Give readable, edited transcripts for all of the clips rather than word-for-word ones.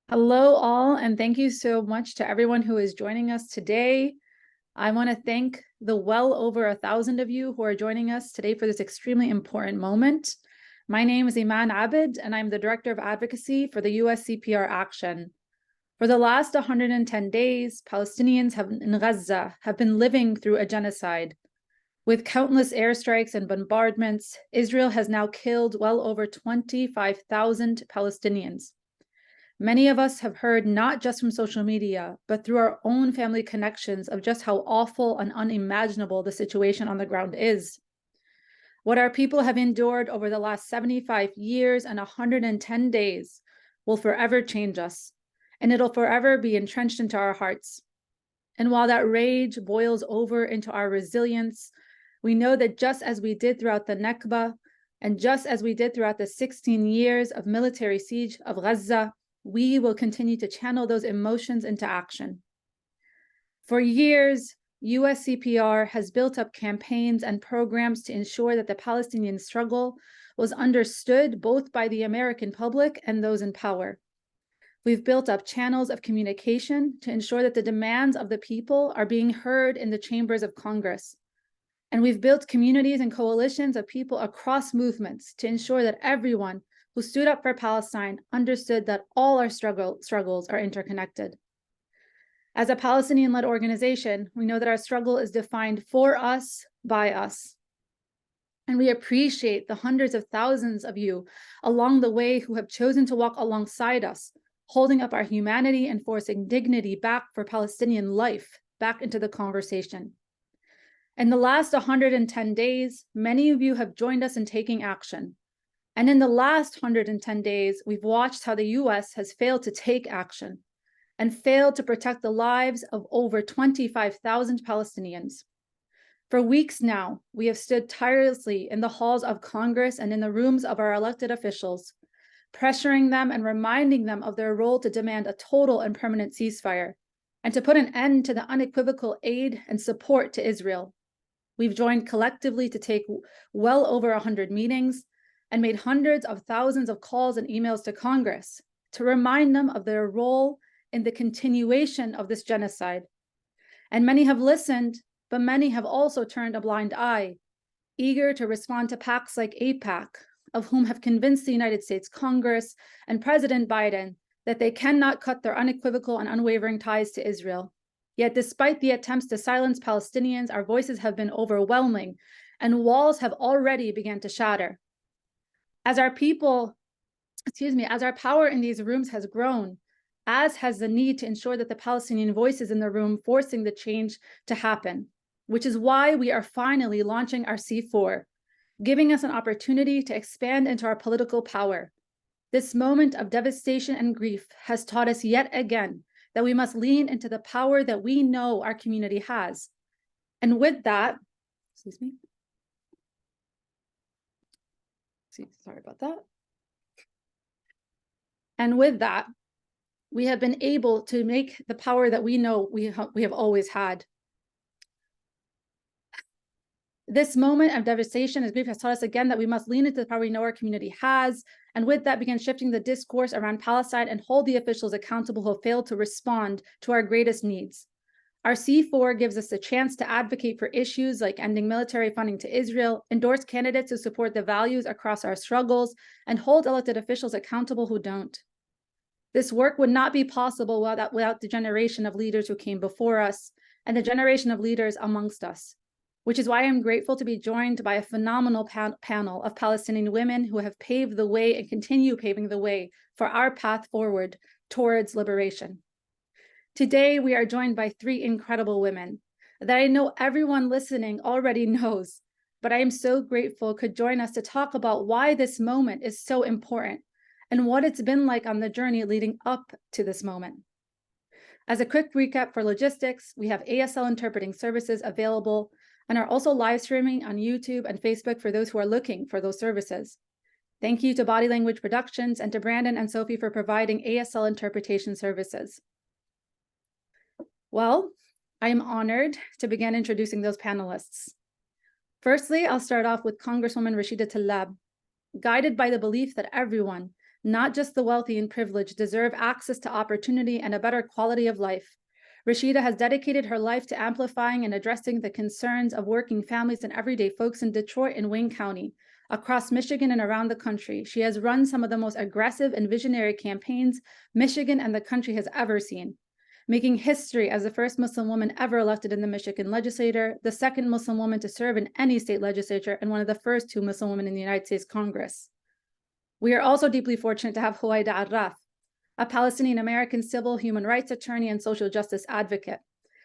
Hello all, and thank you so much to everyone who is joining us today. I want to thank the well over 1,000 of you who are joining us today for this extremely important moment. My name is Iman Abid, and I'm the Director of Advocacy for the USCPR Action. For the last 110 days, Palestinians in Gaza have been living through a genocide. With countless airstrikes and bombardments, Israel has now killed well over 25,000 Palestinians. Many of us have heard not just from social media, but through our own family connections of just how awful and unimaginable the situation on the ground is. What our people have endured over the last 75 years and 110 days will forever change us, and it'll forever be entrenched into our hearts. And while that rage boils over into our resilience, we know that just as we did throughout the Nakba, and just as we did throughout the 16 years of military siege of Gaza, we will continue to channel those emotions into action. For years, USCPR has built up campaigns and programs to ensure that the Palestinian struggle was understood both by the American public and those in power. We've built up channels of communication to ensure that the demands of the people are being heard in the chambers of Congress. And we've built communities and coalitions of people across movements to ensure that everyone who stood up for Palestine understood that all our struggles are interconnected. As a Palestinian-led organization, we know that our struggle is defined for us, by us. And we appreciate the hundreds of thousands of you along the way who have chosen to walk alongside us, holding up our humanity and forcing dignity back for Palestinian life back into the conversation. In the last 110 days, many of you have joined us in taking action. And in the last 110 days, we've watched how the US has failed to take action and failed to protect the lives of over 25,000 Palestinians. For weeks now, we have stood tirelessly in the halls of Congress and in the rooms of our elected officials, pressuring them and reminding them of their role to demand a total and permanent ceasefire and to put an end to the unequivocal aid and support to Israel. We've joined collectively to take well over 100 meetings and made hundreds of thousands of calls and emails to Congress to remind them of their role in the continuation of this genocide. And many have listened, but many have also turned a blind eye, eager to respond to PACs like AIPAC, of whom have convinced the United States Congress and President Biden that they cannot cut their unequivocal and unwavering ties to Israel. Yet despite the attempts to silence Palestinians, our voices have been overwhelming and walls have already begun to shatter. As our power in these rooms has grown, as has the need to ensure that the Palestinian voice is in the room forcing the change to happen, which is why we are finally launching our C4, giving us an opportunity to expand into our political power. This moment of devastation and grief has taught us yet again that we must lean into the power that we know our community has. And with that, sorry about that. And with that, we have been able to make the power that we know we have always had. This moment of devastation and grief has taught us again that we must lean into the power we know our community has, and with that begin shifting the discourse around Palestine and hold the officials accountable who have failed to respond to our greatest needs. Our C4 gives us a chance to advocate for issues like ending military funding to Israel, endorse candidates who support the values across our struggles, and hold elected officials accountable who don't. This work would not be possible without the generation of leaders who came before us and the generation of leaders amongst us, which is why I'm grateful to be joined by a phenomenal panel of Palestinian women who have paved the way and continue paving the way for our path forward towards liberation. Today, we are joined by three incredible women that I know everyone listening already knows, but I am so grateful could join us to talk about why this moment is so important and what it's been like on the journey leading up to this moment. As a quick recap for logistics, we have ASL interpreting services available and are also live streaming on YouTube and Facebook for those who are looking for those services. Thank you to Body Language Productions and to Brandon and Sophie for providing ASL interpretation services. Well, I am honored to begin introducing those panelists. Firstly, I'll start off with Congresswoman Rashida Tlaib. Guided by the belief that everyone, not just the wealthy and privileged, deserve access to opportunity and a better quality of life. Rashida has dedicated her life to amplifying and addressing the concerns of working families and everyday folks in Detroit and Wayne County, across Michigan and around the country. She has run some of the most aggressive and visionary campaigns Michigan and the country has ever seen, making history as the first Muslim woman ever elected in the Michigan legislature, the second Muslim woman to serve in any state legislature, and one of the first 2 Muslim women in the United States Congress. We are also deeply fortunate to have Huwaida Arraf, a Palestinian-American civil human rights attorney and social justice advocate.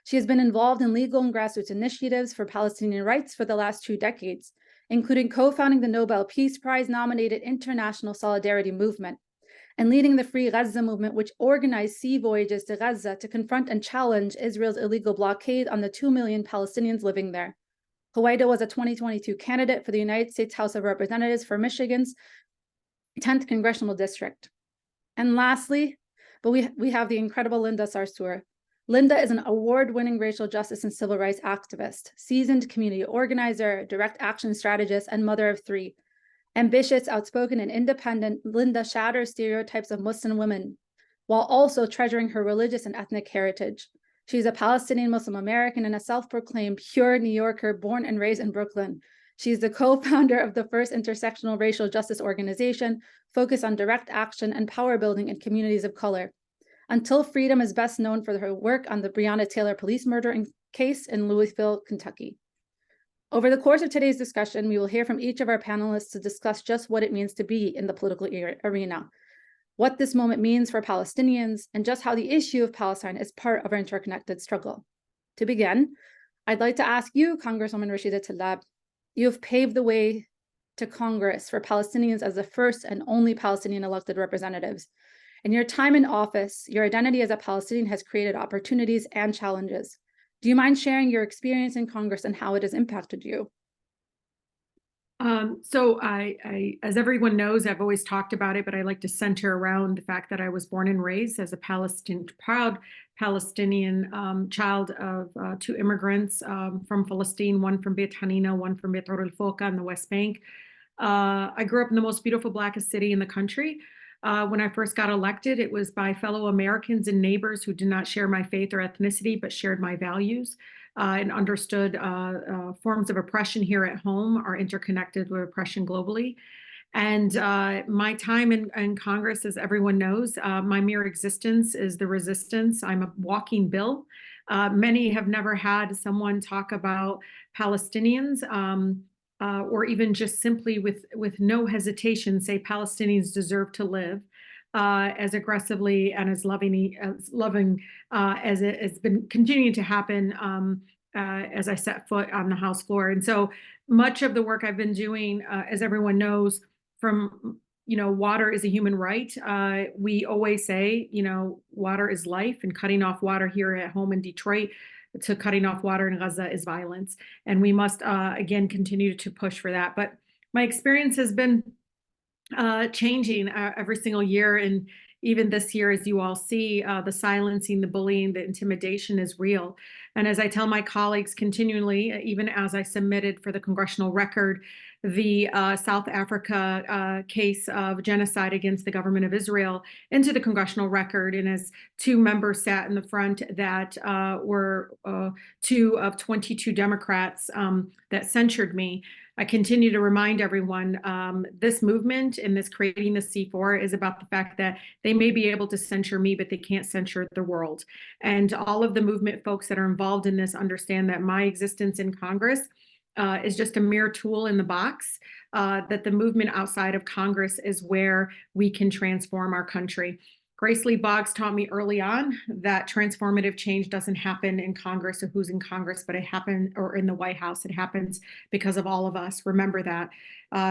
She has been involved in legal and grassroots initiatives for Palestinian rights for the last 2 decades, including co-founding the Nobel Peace Prize-nominated International Solidarity Movement and leading the Free Gaza movement, which organized sea voyages to Gaza to confront and challenge Israel's illegal blockade on the 2 million Palestinians living there. Huwaida was a 2022 candidate for the United States House of Representatives for Michigan's 10th Congressional District. And lastly, but we have the incredible Linda Sarsour. Linda is an award-winning racial justice and civil rights activist, seasoned community organizer, direct action strategist, and mother of 3. Ambitious, outspoken, and independent, Linda shatters stereotypes of Muslim women while also treasuring her religious and ethnic heritage. She's a Palestinian Muslim American and a self-proclaimed pure New Yorker born and raised in Brooklyn. She's the co-founder of the first intersectional racial justice organization focused on direct action and power building in communities of color. Until Freedom is best known for her work on the Breonna Taylor police murder case in Louisville, Kentucky. Over the course of today's discussion, we will hear from each of our panelists to discuss just what it means to be in the political arena, what this moment means for Palestinians, and just how the issue of Palestine is part of our interconnected struggle. To begin, I'd like to ask you, Congresswoman Rashida Tlaib, you have paved the way to Congress for Palestinians as the first and only Palestinian elected representatives. In your time in office, your identity as a Palestinian has created opportunities and challenges. Do you mind sharing your experience in Congress and how it has impacted you? So as everyone knows, I've always talked about it, but I like to center around the fact that I was born and raised as a proud Palestinian child of 2 immigrants from Palestine, one from Beit Hanina, one from Beit al-Foka in the West Bank. I grew up in the most beautiful, blackest city in the country. When I first got elected, it was by fellow Americans and neighbors who did not share my faith or ethnicity, but shared my values and understood forms of oppression here at home are interconnected with oppression globally. And my time in Congress, as everyone knows, my mere existence is the resistance. I'm a walking bill. Many have never had someone talk about Palestinians or even just simply with no hesitation say Palestinians deserve to live as aggressively and as loving as it has been continuing to happen as I set foot on the House floor. And so much of the work I've been doing, as everyone knows, from water is a human right. We always say, water is life, and cutting off water here at home in Detroit to cutting off water in Gaza is violence. And we must, again, continue to push for that. But my experience has been changing every single year. And even this year, as you all see, the silencing, the bullying, the intimidation is real. And as I tell my colleagues continually, even as I submitted for the congressional record, the South Africa case of genocide against the government of Israel into the congressional record, and as 2 members sat in the front that were 2 of 22 Democrats that censured me, I continue to remind everyone this movement and this creating the C4 is about the fact that they may be able to censure me, but they can't censure the world. And all of the movement folks that are involved in this understand that my existence in Congress is just a mere tool in the box, that the movement outside of Congress is where we can transform our country. Grace Lee Boggs taught me early on that transformative change doesn't happen in Congress or who's in Congress, but it happens, or in the White House, it happens because of all of us. Remember that.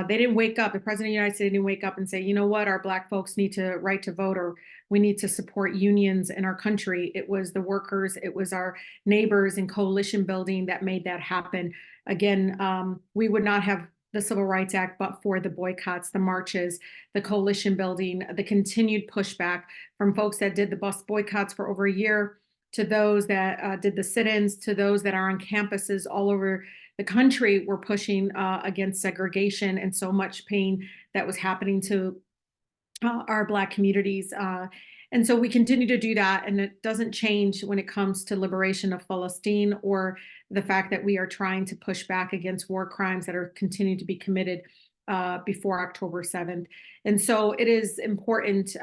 They didn't wake up, the President of the United States didn't wake up and say, you know what, our Black folks need to right to vote, or we need to support unions in our country. It was the workers, it was our neighbors and coalition building that made that happen. Again, we would not have the Civil Rights Act, but for the boycotts, the marches, the coalition building, the continued pushback from folks that did the bus boycotts for over a year, to those that did the sit-ins, to those that are on campuses all over the country were pushing against segregation and so much pain that was happening to our Black communities. And so we continue to do that, and it doesn't change when it comes to liberation of Palestine or the fact that we are trying to push back against war crimes that are continuing to be committed before October 7th. And so it is important,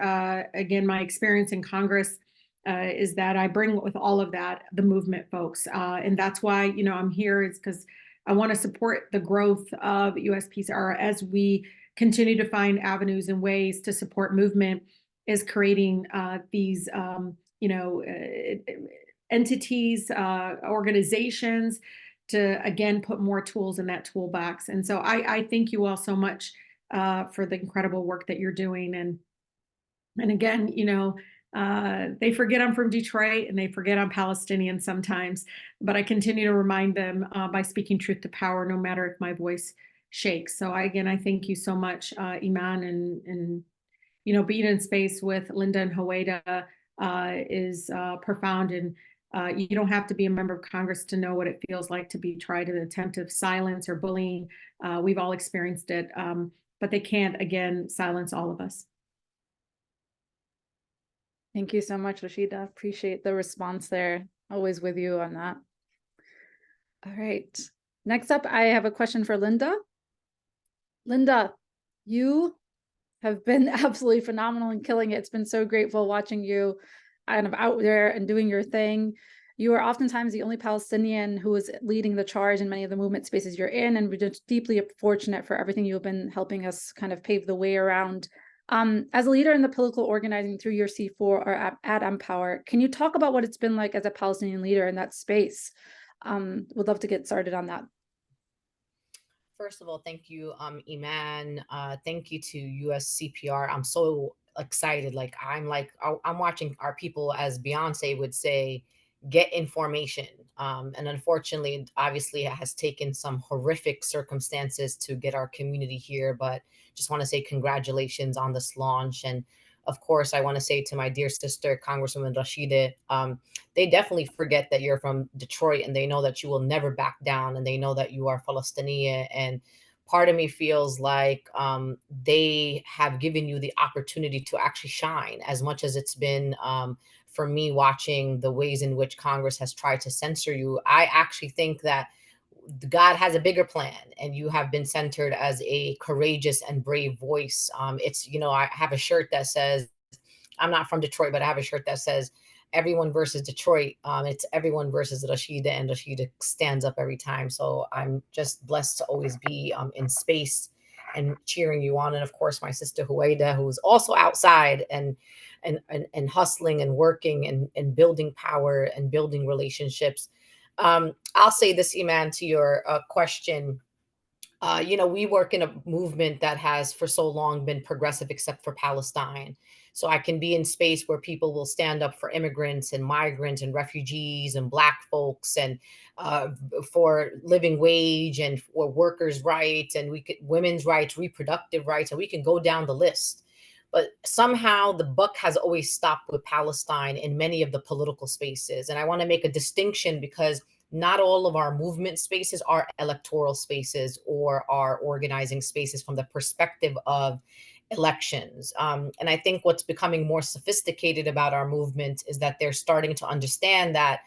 again, my experience in Congress is that I bring with all of that the movement folks. And that's why, I'm here, is because I want to support the growth of USPCR as we continue to find avenues and ways to support movement, is creating these, entities, organizations to, again, put more tools in that toolbox. And so I thank you all so much for the incredible work that you're doing. And again, they forget I'm from Detroit and they forget I'm Palestinian sometimes, but I continue to remind them by speaking truth to power, no matter if my voice shakes. So I thank you so much, Iman, and being in space with Linda and Huwaida is profound. And you don't have to be a member of Congress to know what it feels like to be tried in an attempt of silence or bullying. We've all experienced it, but they can't, again, silence all of us. Thank you so much, Rashida. Appreciate the response there. Always with you on that. All right. Next up, I have a question for Linda. Linda, you have been absolutely phenomenal and killing it. It's been so grateful watching you kind of out there and doing your thing. You are oftentimes the only Palestinian who is leading the charge in many of the movement spaces you're in, and we're just deeply fortunate for everything you've been helping us kind of pave the way around. As a leader in the political organizing through your C4 or at Empower, can you talk about what it's been like as a Palestinian leader in that space? Would love to get started on that. First of all, thank you, Iman. Thank you to USCPR. I'm so excited. I'm watching our people, as Beyonce would say, get information. And unfortunately, obviously, it has taken some horrific circumstances to get our community here. But just want to say congratulations on this launch. And of course, I want to say to my dear sister, Congresswoman Rashida, they definitely forget that you're from Detroit, and they know that you will never back down, and they know that you are Palestinian. And part of me feels like they have given you the opportunity to actually shine, as much as it's been for me watching the ways in which Congress has tried to censor you. I actually think that God has a bigger plan, and you have been centered as a courageous and brave voice. I have a shirt that says, I'm not from Detroit, but I have a shirt that says, everyone versus Detroit. It's everyone versus Rashida, and Rashida stands up every time. So I'm just blessed to always be in space and cheering you on. And of course, my sister Huwaida, who's also outside and hustling and working and building power and building relationships. I'll say this, Iman, to your question. We work in a movement that has for so long been progressive, except for Palestine. So I can be in space where people will stand up for immigrants and migrants and refugees and Black folks, and for living wage and for workers' rights, and women's rights, reproductive rights, and we can go down the list. But somehow the buck has always stopped with Palestine in many of the political spaces. And I want to make a distinction, because not all of our movement spaces are electoral spaces or are organizing spaces from the perspective of elections. And I think what's becoming more sophisticated about our movement is that they're starting to understand that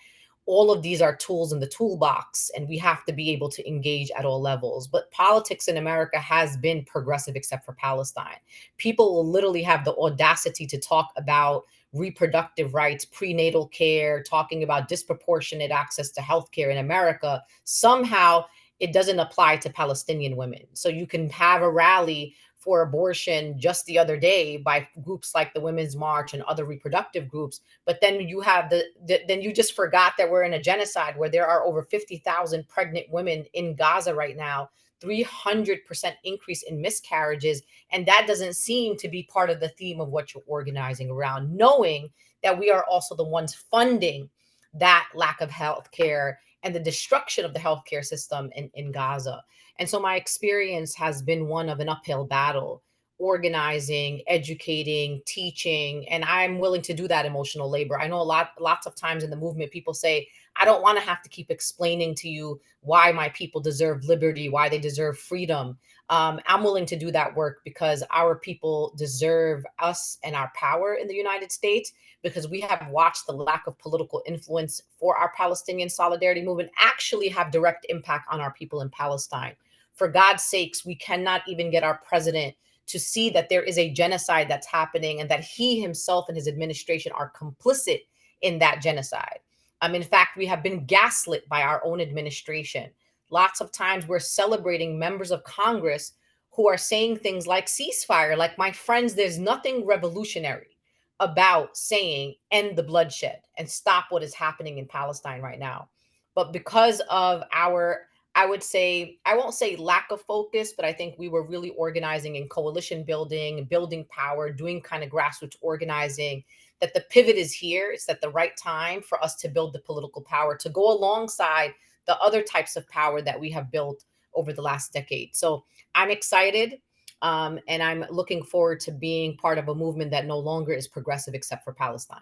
all of these are tools in the toolbox, and we have to be able to engage at all levels. But politics in America has been progressive, except for Palestine. People will literally have the audacity to talk about reproductive rights, prenatal care, talking about disproportionate access to healthcare in America. Somehow it doesn't apply to Palestinian women. So you can have a rally for abortion just the other day by groups like the Women's March and other reproductive groups, but then you have then you just forgot that we're in a genocide where there are over 50,000 pregnant women in Gaza right now, 300% increase in miscarriages, and that doesn't seem to be part of the theme of what you're organizing around, knowing that we are also the ones funding that lack of health care and the destruction of the healthcare system in Gaza. And so my experience has been one of an uphill battle, organizing, educating, teaching, and I'm willing to do that emotional labor. I know lots of times in the movement, people say, I don't want to have to keep explaining to you why my people deserve liberty, why they deserve freedom. I'm willing to do that work because our people deserve us and our power in the United States, because we have watched the lack of political influence for our Palestinian solidarity movement actually have direct impact on our people in Palestine. For God's sakes, we cannot even get our president to see that there is a genocide that's happening and that he himself and his administration are complicit in that genocide. In fact, we have been gaslit by our own administration. Lots of times we're celebrating members of Congress who are saying things like ceasefire, like, my friends, there's nothing revolutionary about saying end the bloodshed and stop what is happening in Palestine right now. But because of our, I would say, I won't say lack of focus, but I think we were really organizing in coalition building, building power, doing kind of grassroots organizing, that the pivot is here. It's at the right time for us to build the political power to go alongside the other types of power that we have built over the last decade. So I'm excited. And I'm looking forward to being part of a movement that no longer is progressive except for Palestine.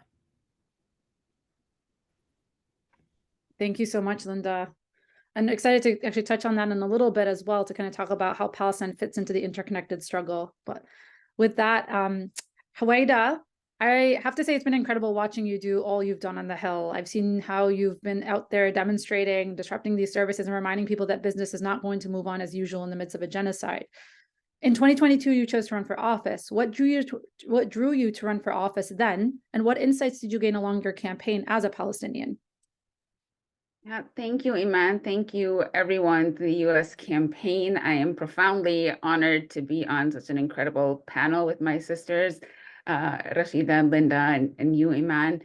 Thank you so much, Linda. I'm excited to actually touch on that in a little bit as well, to kind of talk about how Palestine fits into the interconnected struggle. But with that, Huwaida, I have to say it's been incredible watching you do all you've done on the Hill. I've seen how you've been out there demonstrating, disrupting these services, and reminding people that business is not going to move on as usual in the midst of a genocide. In 2022, you chose to run for office. What drew you to run for office then, and what insights did you gain along your campaign as a Palestinian? Yeah, thank you, Iman. Thank you, everyone, to the U.S. campaign. I am profoundly honored to be on such an incredible panel with my sisters, Rashida, Linda, and you, Iman.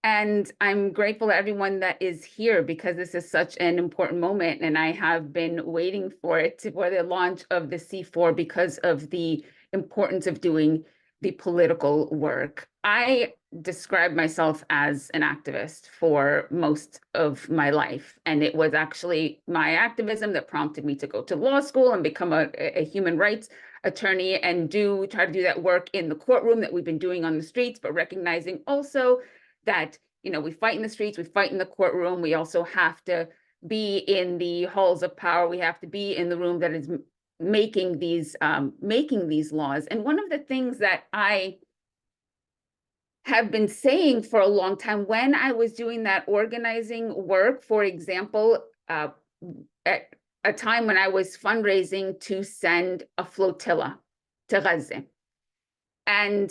And I'm grateful to everyone that is here, because this is such an important moment, and I have been waiting for it, for the launch of the C4, because of the importance of doing the political work. I describe myself as an activist for most of my life, and it was actually my activism that prompted me to go to law school and become a human rights attorney and try to do that work in the courtroom that we've been doing on the streets, but recognizing also that, you know, we fight in the streets, we fight in the courtroom, we also have to be in the halls of power, we have to be in the room that is making these laws. And one of the things that I have been saying for a long time, when I was doing that organizing work, for example, at a time when I was fundraising to send a flotilla to Gaza, and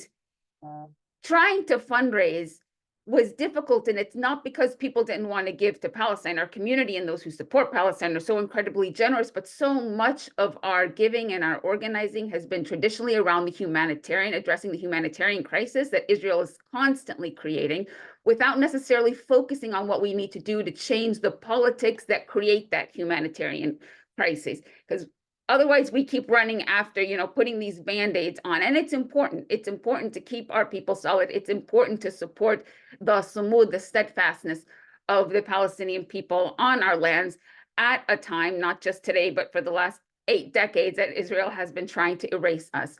trying to fundraise was difficult, and it's not because people didn't want to give to Palestine. Our community and those who support Palestine are so incredibly generous, but so much of our giving and our organizing has been traditionally around the humanitarian, addressing the humanitarian crisis that Israel is constantly creating, without necessarily focusing on what we need to do to change the politics that create that humanitarian crisis. Because otherwise, we keep running after, you know, putting these Band-Aids on. And it's important. It's important to keep our people solid. It's important to support the sumud, the steadfastness of the Palestinian people on our lands at a time, not just today, but for the last 8 decades that Israel has been trying to erase us.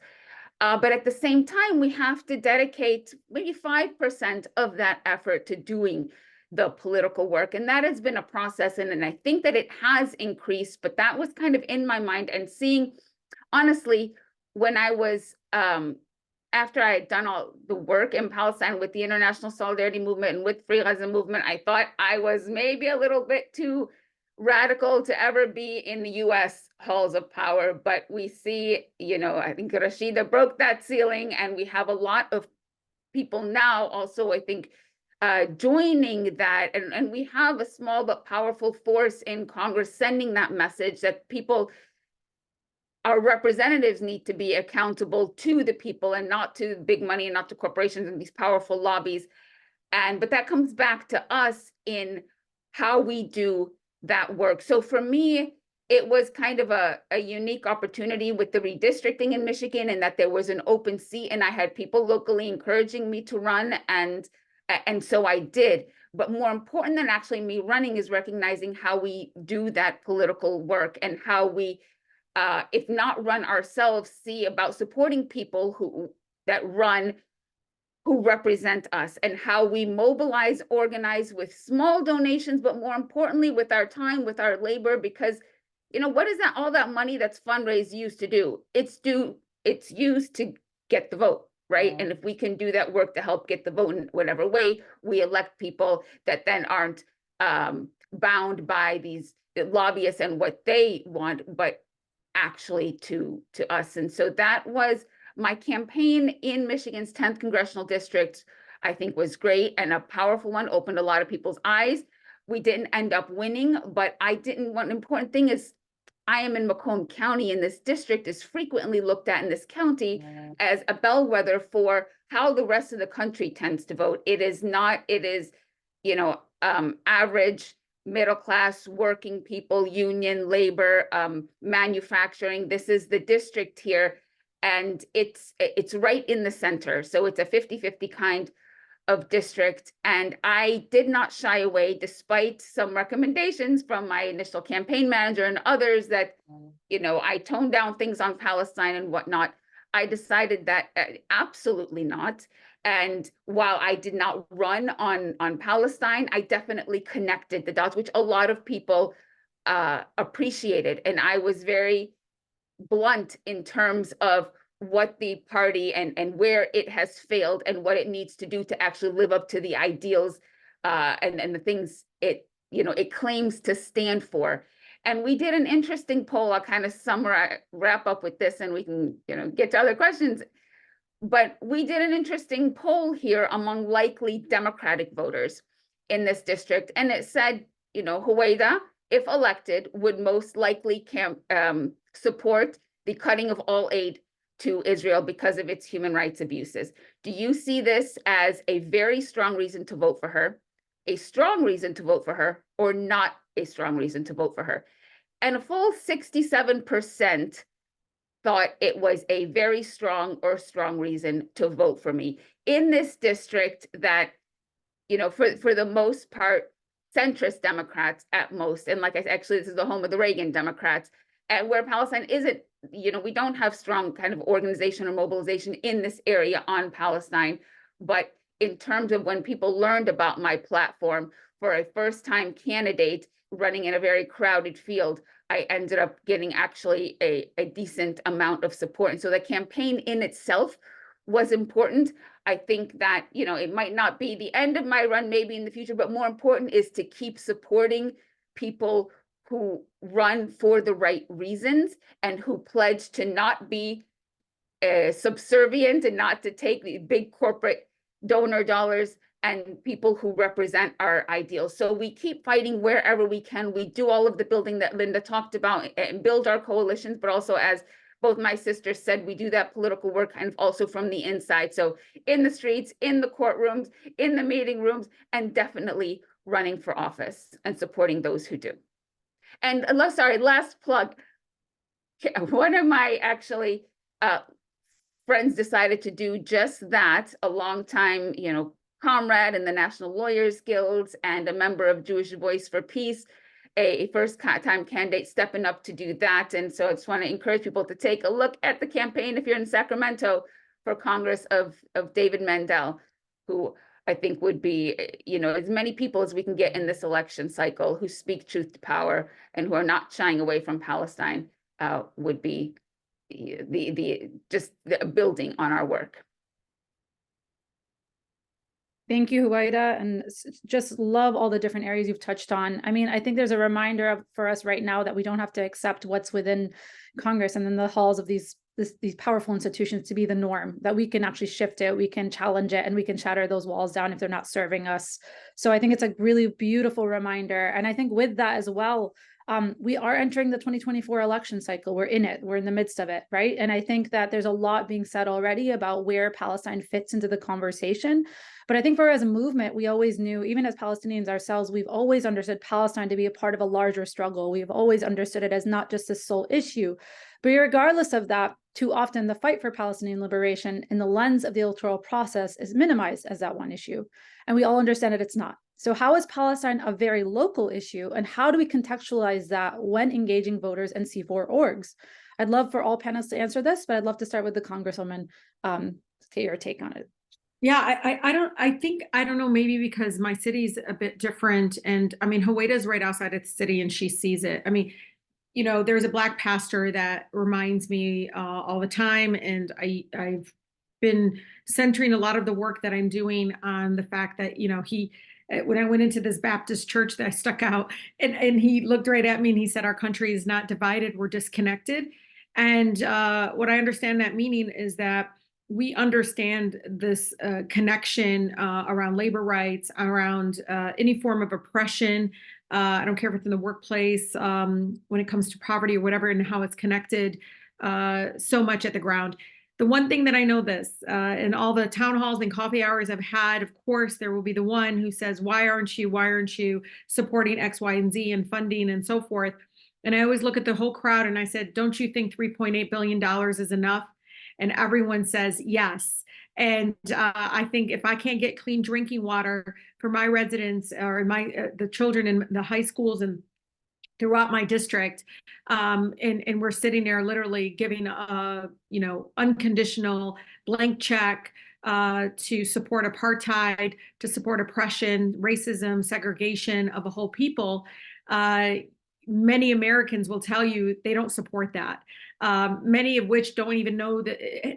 But at the same time, we have to dedicate maybe 5% of that effort to doing the political work. And that has been a process. And I think that it has increased, but that was kind of in my mind. And seeing, honestly, when I was, after I had done all the work in Palestine with the International Solidarity Movement and with Free Gaza Movement, I thought I was maybe a little bit too radical to ever be in the US halls of power. But we see, you know, I think Rashida broke that ceiling, and we have a lot of people now also, I think, joining that, and we have a small but powerful force in Congress sending that message that people, our representatives, need to be accountable to the people and not to big money and not to corporations and these powerful lobbies. But that comes back to us in how we do that work. So for me, it was kind of a unique opportunity with the redistricting in Michigan, and that there was an open seat, and I had people locally encouraging me to run, and so I did. But more important than actually me running is recognizing how we do that political work and how we if not run ourselves, see about supporting people who represent us, and how we mobilize, organize with small donations, but more importantly, with our time, with our labor, because, you know, what is that, all that money that's fundraised used to do? It's used to get the vote, right? And if we can do that work to help get the vote in whatever way, we elect people that then aren't bound by these lobbyists and what they want, but actually to us. And so that was my campaign in Michigan's 10th congressional district. I think was great and a powerful one, opened a lot of people's eyes. We didn't end up winning, but one important thing is I am in Macomb County, and this district is frequently looked at in this county as a bellwether for how the rest of the country tends to vote. It is not, it is, you know, average middle class, working people, union, labor, manufacturing. This is the district here, and it's right in the center. So it's a 50-50 kind of district. And I did not shy away, despite some recommendations from my initial campaign manager and others that, you know, I toned down things on Palestine and whatnot. I decided that absolutely not. And while I did not run on Palestine, I definitely connected the dots, which a lot of people appreciated. And I was very blunt in terms of what the party and where it has failed and what it needs to do to actually live up to the ideals and the things it claims to stand for. And we did an interesting poll. I'll kind of wrap up with this, and we can get to other questions. But we did an interesting poll here among likely Democratic voters in this district, and it said, Huwaida, if elected, would most likely support the cutting of all aid to Israel because of its human rights abuses. Do you see this as a very strong reason to vote for her, a strong reason to vote for her, or not a strong reason to vote for her? And a full 67% thought it was a very strong or strong reason to vote for me in this district that, for the most part, centrist Democrats at most. And like I said, actually, this is the home of the Reagan Democrats, and where Palestine isn't, we don't have strong kind of organization or mobilization in this area on Palestine. But in terms of when people learned about my platform for a first-time candidate running in a very crowded field, I ended up getting actually a decent amount of support. And so the campaign in itself was important. I think that, it might not be the end of my run, maybe in the future, but more important is to keep supporting people who run for the right reasons and who pledge to not be subservient and not to take the big corporate donor dollars, and people who represent our ideals. So we keep fighting wherever we can. We do all of the building that Linda talked about and build our coalitions, but also, as both my sisters said, we do that political work kind of also from the inside. So in the streets, in the courtrooms, in the meeting rooms, and definitely running for office and supporting those who do. And last plug, one of my friends decided to do just that, a longtime, comrade in the National Lawyers Guild and a member of Jewish Voice for Peace, a first-time candidate stepping up to do that. And so I just want to encourage people to take a look at the campaign if you're in Sacramento for Congress of David Mandel, who I think would be, as many people as we can get in this election cycle who speak truth to power and who are not shying away from Palestine would be the building on our work. Thank you, Huwaida, and just love all the different areas you've touched on. I mean, I think there's a reminder for us right now that we don't have to accept what's within Congress and in the halls of these powerful institutions to be the norm, that we can actually shift it, we can challenge it, and we can shatter those walls down if they're not serving us. So I think it's a really beautiful reminder. And I think with that as well, we are entering the 2024 election cycle. We're in it. We're in the midst of it, right? And I think that there's a lot being said already about where Palestine fits into the conversation. But I think for as a movement, we always knew, even as Palestinians ourselves, we've always understood Palestine to be a part of a larger struggle. We've always understood it as not just a sole issue. But regardless of that, too often the fight for Palestinian liberation in the lens of the electoral process is minimized as that one issue. And we all understand that it's not. So how is Palestine a very local issue, and how do we contextualize that when engaging voters and C4 orgs? I'd love for all panelists to answer this, but I'd love to start with the Congresswoman, to get your take on it. Yeah, I don't know, maybe because my city's a bit different. And I mean, Huwaida's right outside of the city and she sees it. I mean, there's a Black pastor that reminds me all the time. And I've been centering a lot of the work that I'm doing on the fact that, when I went into this Baptist church that I stuck out and he looked right at me and he said, our country is not divided, we're disconnected. And what I understand that meaning is that we understand this connection around labor rights, around any form of oppression. I don't care if it's in the workplace, when it comes to poverty or whatever, and how it's connected so much at the ground. The one thing that I know this, in all the town halls and coffee hours I've had, of course, there will be the one who says, why aren't you supporting X, Y, and Z and funding and so forth? And I always look at the whole crowd and I said, don't you think $3.8 billion is enough? And everyone says yes. And I think if I can't get clean drinking water for my residents or the children in the high schools and throughout my district, and we're sitting there literally giving unconditional blank check to support apartheid, to support oppression, racism, segregation of a whole people. Many Americans will tell you they don't support that. Many of which don't even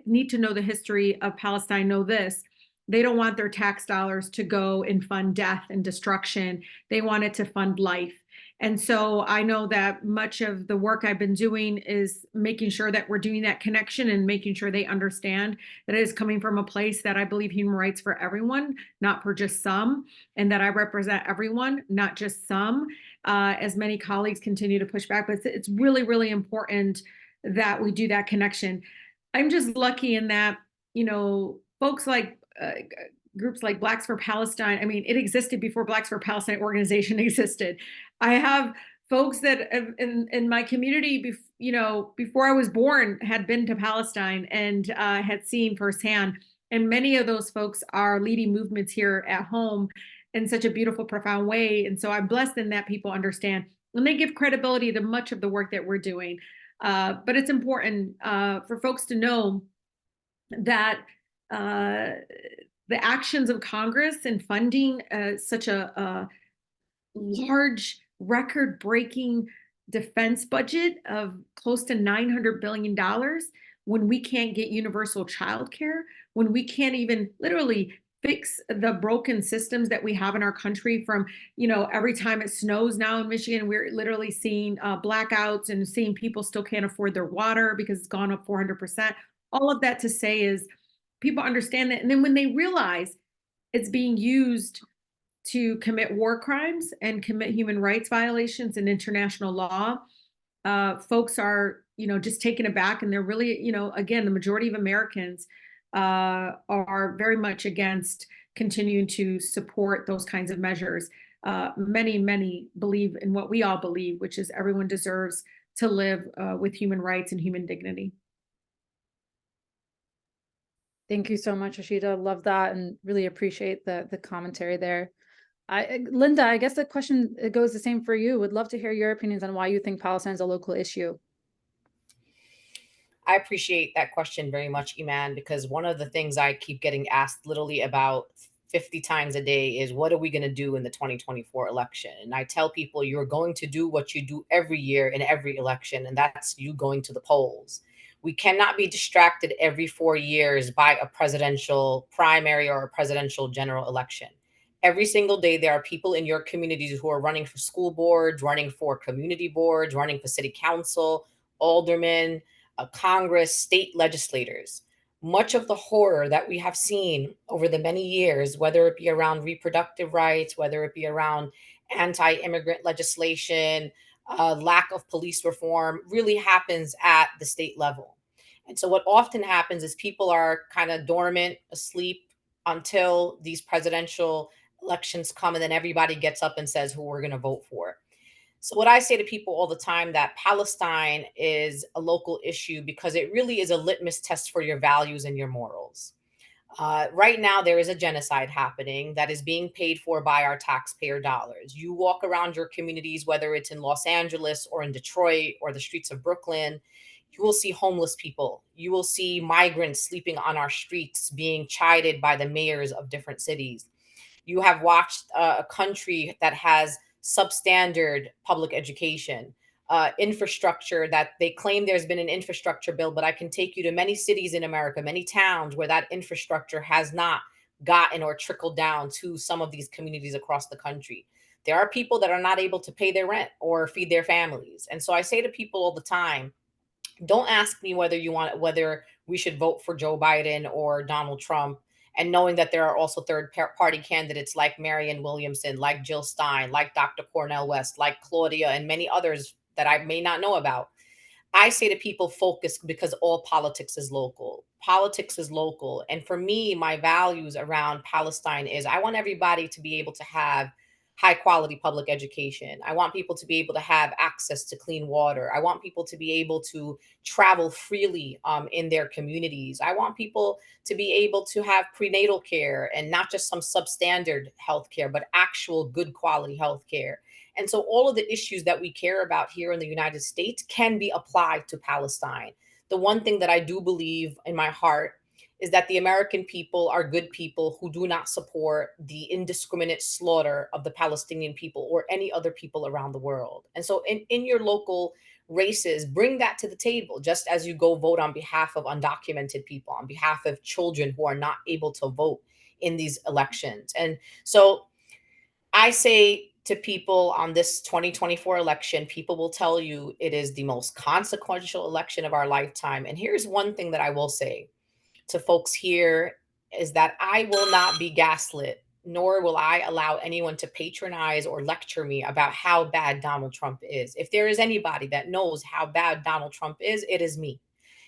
need to know the history of Palestine, know this. They don't want their tax dollars to go and fund death and destruction. They want it to fund life. And so I know that much of the work I've been doing is making sure that we're doing that connection and making sure they understand that it is coming from a place that I believe human rights for everyone, not for just some, and that I represent everyone, not just some, as many colleagues continue to push back. But it's really, really important that we do that connection. I'm just lucky in that, folks like groups like Blacks for Palestine, I mean, it existed before Blacks for Palestine organization existed. I have folks that in my community, before I was born, had been to Palestine and had seen firsthand. And many of those folks are leading movements here at home in such a beautiful, profound way. And so I'm blessed in that people understand and they give credibility to much of the work that we're doing. But it's important for folks to know that the actions of Congress and funding such a large record-breaking defense budget of close to $900 billion, when we can't get universal childcare, when we can't even literally fix the broken systems that we have in our country from, every time it snows now in Michigan, we're literally seeing blackouts and seeing people still can't afford their water because it's gone up 400%. All of that to say is people understand that. And then when they realize it's being used to commit war crimes and commit human rights violations and international law, folks are, just taken aback. And they're really, again, the majority of Americans are very much against continuing to support those kinds of measures. Many, many believe in what we all believe, which is everyone deserves to live with human rights and human dignity. Thank you so much, Rashida. Love that and really appreciate the commentary there. Linda, I guess the question goes the same for you. Would love to hear your opinions on why you think Palestine is a local issue. I appreciate that question very much, Iman, because one of the things I keep getting asked literally about 50 times a day is, what are we going to do in the 2024 election? And I tell people, you're going to do what you do every year in every election, and that's you going to the polls. We cannot be distracted every 4 years by a presidential primary or a presidential general election. Every single day, there are people in your communities who are running for school boards, running for community boards, running for city council, aldermen, Congress, state legislators. Much of the horror that we have seen over the many years, whether it be around reproductive rights, whether it be around anti-immigrant legislation, lack of police reform, really happens at the state level. And so what often happens is people are kind of dormant, asleep until these presidential elections come, and then everybody gets up and says who we're going to vote for. So what I say to people all the time, that Palestine is a local issue because it really is a litmus test for your values and your morals. Right now, there is a genocide happening that is being paid for by our taxpayer dollars. You walk around your communities, whether it's in Los Angeles or in Detroit or the streets of Brooklyn, you will see homeless people. You will see migrants sleeping on our streets, being chided by the mayors of different cities. You have watched a country that has substandard public education, infrastructure that they claim there's been an infrastructure bill, but I can take you to many cities in America, many towns where that infrastructure has not gotten or trickled down to some of these communities across the country. There are people that are not able to pay their rent or feed their families. And so I say to people all the time, don't ask me whether we should vote for Joe Biden or Donald Trump, and knowing that there are also party candidates like Marianne Williamson, like Jill Stein, like Dr. Cornel West, like Claudia, and many others that I may not know about. I say to people, focus, because all politics is local. Politics is local. And for me, my values around Palestine is I want everybody to be able to have high quality public education. I want people to be able to have access to clean water. I want people to be able to travel freely in their communities. I want people to be able to have prenatal care, and not just some substandard health care, but actual good quality health care. And so all of the issues that we care about here in the United States can be applied to Palestine. The one thing that I do believe in my heart is that the American people are good people who do not support the indiscriminate slaughter of the Palestinian people or any other people around the world. And so in your local races, bring that to the table, just as you go vote on behalf of undocumented people, on behalf of children who are not able to vote in these elections. And so I say to people on this 2024 election, people will tell you it is the most consequential election of our lifetime. And here's one thing that I will say to folks here is that I will not be gaslit, nor will I allow anyone to patronize or lecture me about how bad Donald Trump is. If there is anybody that knows how bad Donald Trump is, it is me.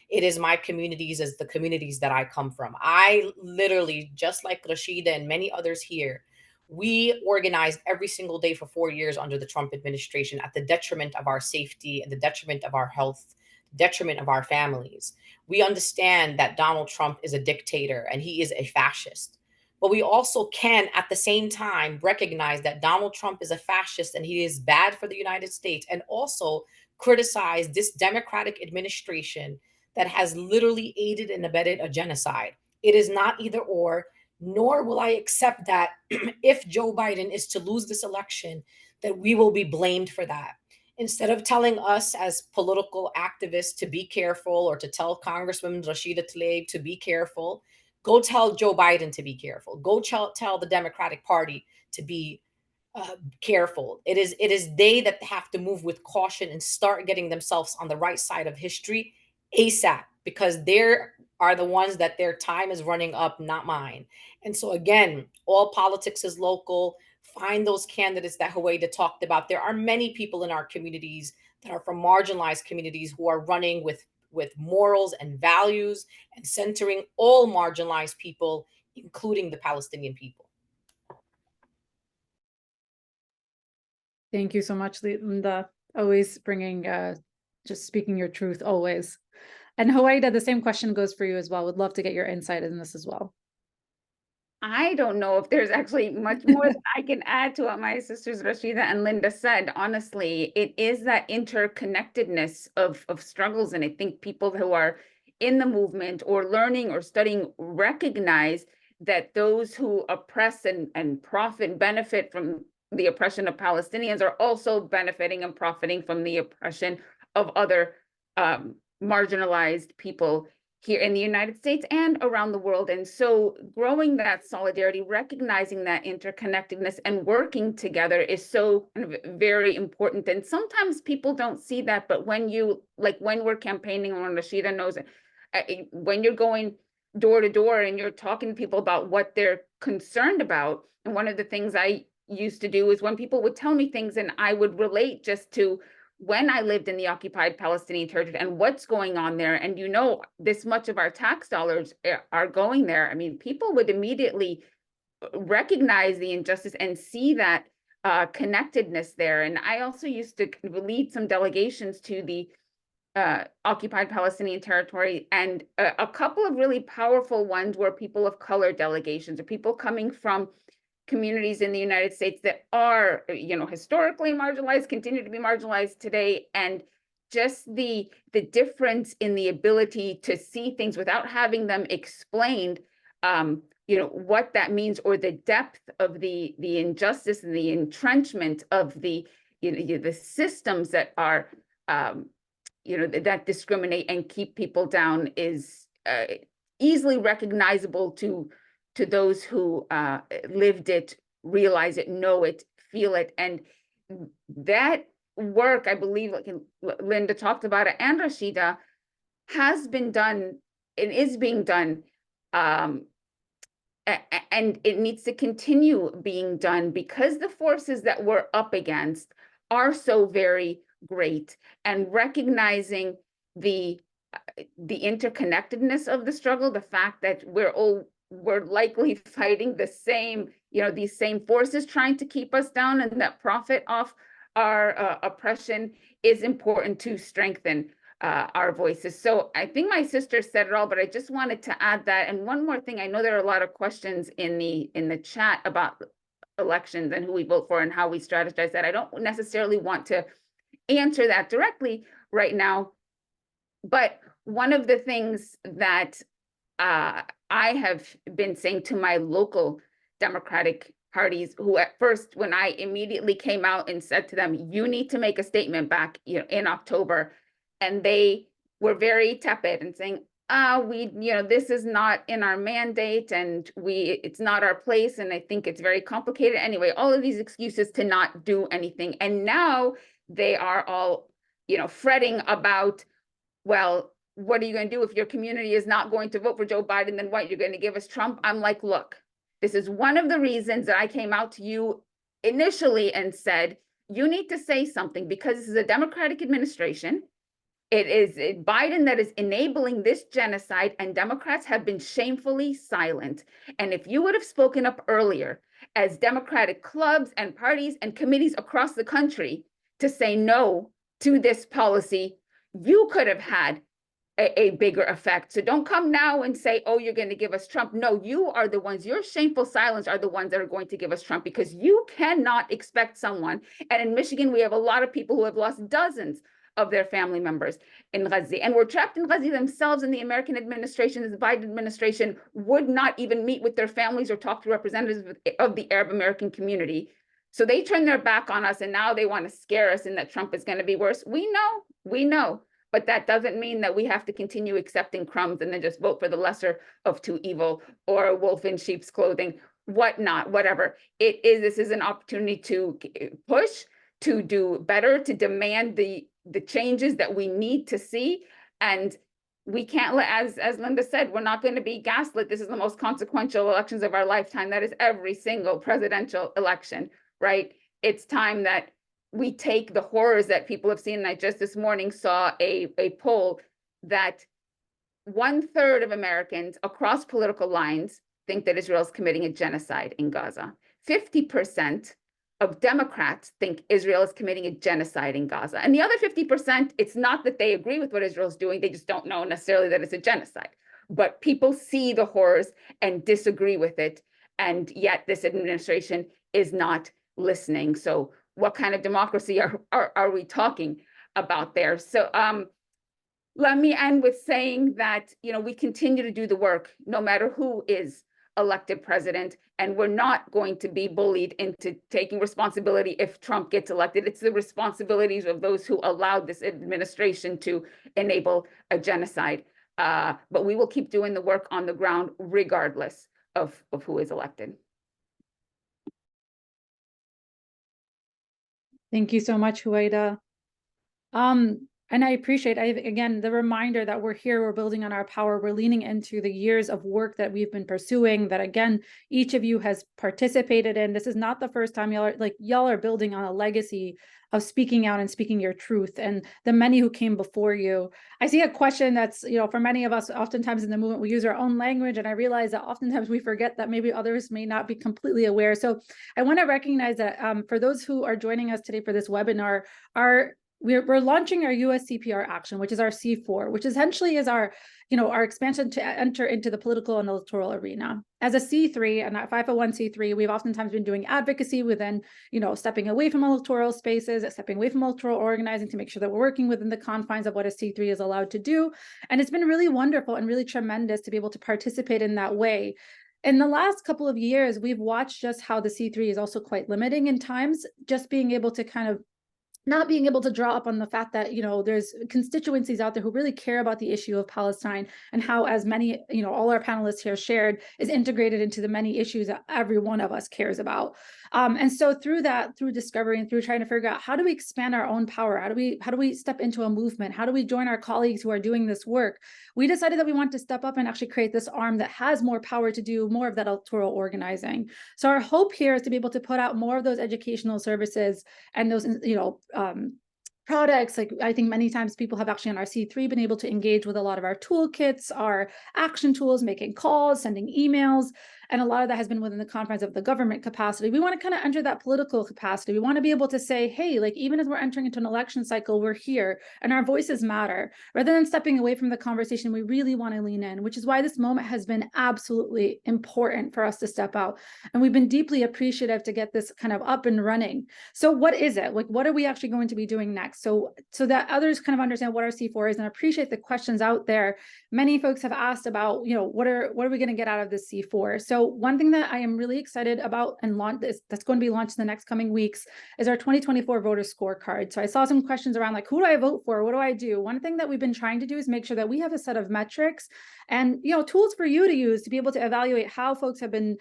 It is my communities, as the communities that I come from. I literally, just like Rashida and many others here, we organized every single day for 4 years under the Trump administration at the detriment of our safety and the detriment of our health, detriment of our families. We understand that Donald Trump is a dictator and he is a fascist. But we also can, at the same time, recognize that Donald Trump is a fascist and he is bad for the United States, and also criticize this Democratic administration that has literally aided and abetted a genocide. It is not either or, nor will I accept that if Joe Biden is to lose this election, that we will be blamed for that. Instead of telling us as political activists to be careful, or to tell Congresswoman Rashida Tlaib to be careful, go tell Joe Biden to be careful. Go tell the Democratic Party to be careful. It is they that have to move with caution and start getting themselves on the right side of history ASAP, because they are the ones that their time is running up, not mine. And so again, all politics is local. Find those candidates that Huwaida talked about. There are many people in our communities that are from marginalized communities who are running with morals and values and centering all marginalized people, including the Palestinian people. Thank you so much, Linda. Always bringing, just speaking your truth always. And Huwaida, the same question goes for you as well. Would love to get your insight in this as well. I don't know if there's actually much more that I can add to what my sisters Rashida and Linda said. Honestly, it is that interconnectedness of struggles. And I think people who are in the movement or learning or studying recognize that those who oppress and profit and benefit from the oppression of Palestinians are also benefiting and profiting from the oppression of other marginalized people here in the United States and around the world. And so growing that solidarity, recognizing that interconnectedness and working together is so very important. And sometimes people don't see that, but when we're campaigning, when Rashida knows it, when you're going door to door and you're talking to people about what they're concerned about. And one of the things I used to do is when people would tell me things and I would relate just to when I lived in the occupied Palestinian territory and what's going on there, and this much of our tax dollars are going there. I mean, people would immediately recognize the injustice and see that connectedness there. And I also used to lead some delegations to the occupied Palestinian territory, and a couple of really powerful ones were people of color delegations, or people coming from communities in the United States that are, historically marginalized, continue to be marginalized today, and just the difference in the ability to see things without having them explained, what that means, or the depth of the injustice and the entrenchment of the systems that are that discriminate and keep people down is easily recognizable to those who lived it, realize it, know it, feel it. And that work, I believe, like Linda talked about it, and Rashida, has been done and is being done, and it needs to continue being done, because the forces that we're up against are so very great, and recognizing the interconnectedness of the struggle, the fact that we're likely fighting the same, these same forces trying to keep us down and that profit off our oppression, is important to strengthen our voices. So I think my sister said it all, but I just wanted to add that. And one more thing, I know there are a lot of questions in the chat about elections and who we vote for and how we strategize that. I don't necessarily want to answer that directly right now, but one of the things that I have been saying to my local Democratic parties, who at first, when I immediately came out and said to them, you need to make a statement back in October, and they were very tepid and saying, this is not in our mandate, and it's not our place, and I think it's very complicated. Anyway, all of these excuses to not do anything. And now they are all, fretting about, well, what are you going to do if your community is not going to vote for Joe Biden? Then what, you're going to give us Trump? I'm like, look, this is one of the reasons that I came out to you initially and said, you need to say something, because this is a Democratic administration. It is Biden that is enabling this genocide, and Democrats have been shamefully silent. And if you would have spoken up earlier as Democratic clubs and parties and committees across the country to say no to this policy, you could have had a bigger effect. So don't come now and say, oh, you're going to give us Trump. No, you are the ones, your shameful silence are the ones that are going to give us Trump, because you cannot expect someone. And in Michigan, we have a lot of people who have lost dozens of their family members in Gaza, and were trapped in Gaza themselves. And the American administration, the Biden administration, would not even meet with their families or talk to representatives of the Arab American community. So they turned their back on us, and now they want to scare us and that Trump is going to be worse. We know. But that doesn't mean that we have to continue accepting crumbs and then just vote for the lesser of two evil, or a wolf in sheep's clothing, whatever. This is an opportunity to push, to do better, to demand the changes that we need to see. And we can't let, as Linda said, we're not going to be gaslit. This is the most consequential elections of our lifetime. That is every single presidential election, right? It's time that we take the horrors that people have seen. And I just this morning saw a poll that 1/3 of Americans across political lines think that Israel is committing a genocide in Gaza. 50% of Democrats think Israel is committing a genocide in Gaza. And the other 50%, it's not that they agree with what Israel's doing, they just don't know necessarily that it's a genocide. But people see the horrors and disagree with it. And yet this administration is not listening. So what kind of democracy are we talking about there? So let me end with saying that, we continue to do the work no matter who is elected president, and we're not going to be bullied into taking responsibility if Trump gets elected. It's the responsibilities of those who allowed this administration to enable a genocide. But we will keep doing the work on the ground regardless of who is elected. Thank you so much, Huwaida. And I appreciate, again, the reminder that we're here, we're building on our power, we're leaning into the years of work that we've been pursuing, that again, each of you has participated in. This is not the first time y'all are building on a legacy of speaking out and speaking your truth, and the many who came before you. I see a question that's, for many of us, oftentimes in the movement, we use our own language, and I realize that oftentimes we forget that maybe others may not be completely aware. So I want to recognize that for those who are joining us today for this webinar, we're launching our USCPR Action, which is our C4, which essentially is our expansion to enter into the political and electoral arena. As a C3 and a 501c3, we've oftentimes been doing advocacy within, stepping away from electoral spaces, stepping away from electoral organizing to make sure that we're working within the confines of what a C3 is allowed to do. And it's been really wonderful and really tremendous to be able to participate in that way. In the last couple of years, we've watched just how the C3 is also quite limiting in times, just being able to kind of not being able to draw up on the fact that, there's constituencies out there who really care about the issue of Palestine and how, as many, all our panelists here shared, is integrated into the many issues that every one of us cares about. And so through discovery and through trying to figure out how do we expand our own power? How do we step into a movement? How do we join our colleagues who are doing this work? We decided that we want to step up and actually create this arm that has more power to do more of that electoral organizing. So our hope here is to be able to put out more of those educational services and those, products. Like, I think many times people have actually on our C3 been able to engage with a lot of our toolkits, our action tools, making calls, sending emails. And a lot of that has been within the confines of the government capacity. We want to kind of enter that political capacity. We want to be able to say, hey, like, even as we're entering into an election cycle, we're here and our voices matter. Rather than stepping away from the conversation, we really want to lean in, which is why this moment has been absolutely important for us to step out. And we've been deeply appreciative to get this kind of up and running. So what is it? Like, what are we actually going to be doing next? So that others kind of understand what our C4 is and appreciate the questions out there. Many folks have asked about, what are we going to get out of this C4? So one thing that I am really excited about and that's going to be launched in the next coming weeks is our 2024 voter scorecard. So I saw some questions around like, who do I vote for? What do I do? One thing that we've been trying to do is make sure that we have a set of metrics and, tools for you to use to be able to evaluate how folks have been,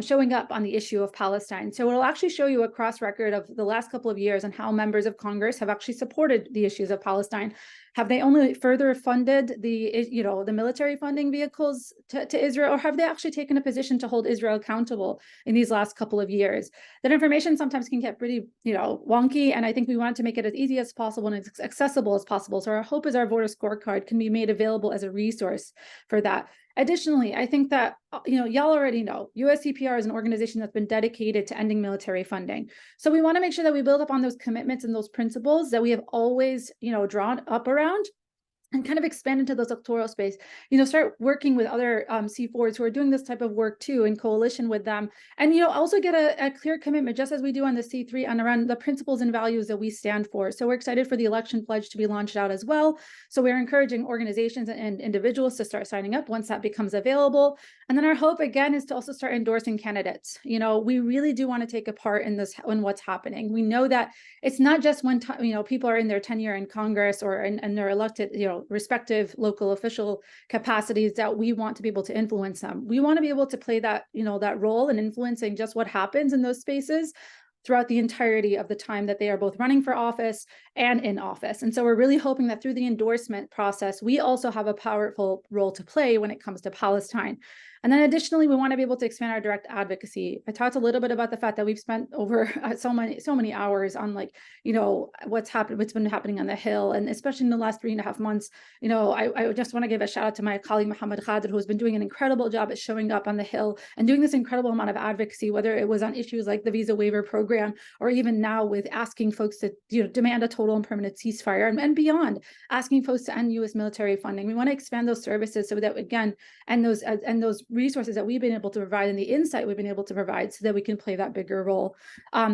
showing up on the issue of Palestine. So it'll actually show you a cross record of the last couple of years and how members of Congress have actually supported the issues of Palestine. Have they only further funded the military funding vehicles to Israel, or have they actually taken a position to hold Israel accountable in these last couple of years? That information sometimes can get pretty, wonky, and I think we want to make it as easy as possible and as accessible as possible. So our hope is our voter scorecard can be made available as a resource for that. Additionally, I think that, y'all already know, USCPR is an organization that's been dedicated to ending military funding. So we want to make sure that we build up on those commitments and those principles that we have always, drawn up around, and kind of expand into those electoral space, start working with other C4s who are doing this type of work too, in coalition with them. And, also get a clear commitment, just as we do on the C3, on around the principles and values that we stand for. So we're excited for the election pledge to be launched out as well. So we're encouraging organizations and individuals to start signing up once that becomes available. And then our hope, again, is to also start endorsing candidates. We really do want to take a part in this, in what's happening. We know that it's not just when, people are in their tenure in Congress or and they're elected, respective local official capacities that we want to be able to influence them. We want to be able to play that, that role in influencing just what happens in those spaces throughout the entirety of the time that they are both running for office and in office. And so we're really hoping that through the endorsement process, we also have a powerful role to play when it comes to Palestine. And then additionally, we want to be able to expand our direct advocacy. I talked a little bit about the fact that we've spent over so many hours on what's been happening on the Hill, and especially in the last 3.5 months. I just want to give a shout out to my colleague Mohammed Khadir, who has been doing an incredible job at showing up on the Hill and doing this incredible amount of advocacy, whether it was on issues like the visa waiver program, or even now with asking folks to demand a total and permanent ceasefire, and beyond, asking folks to end U.S. military funding. We want to expand those services so that, again, and those resources that we've been able to provide and the insight we've been able to provide so that we can play that bigger role.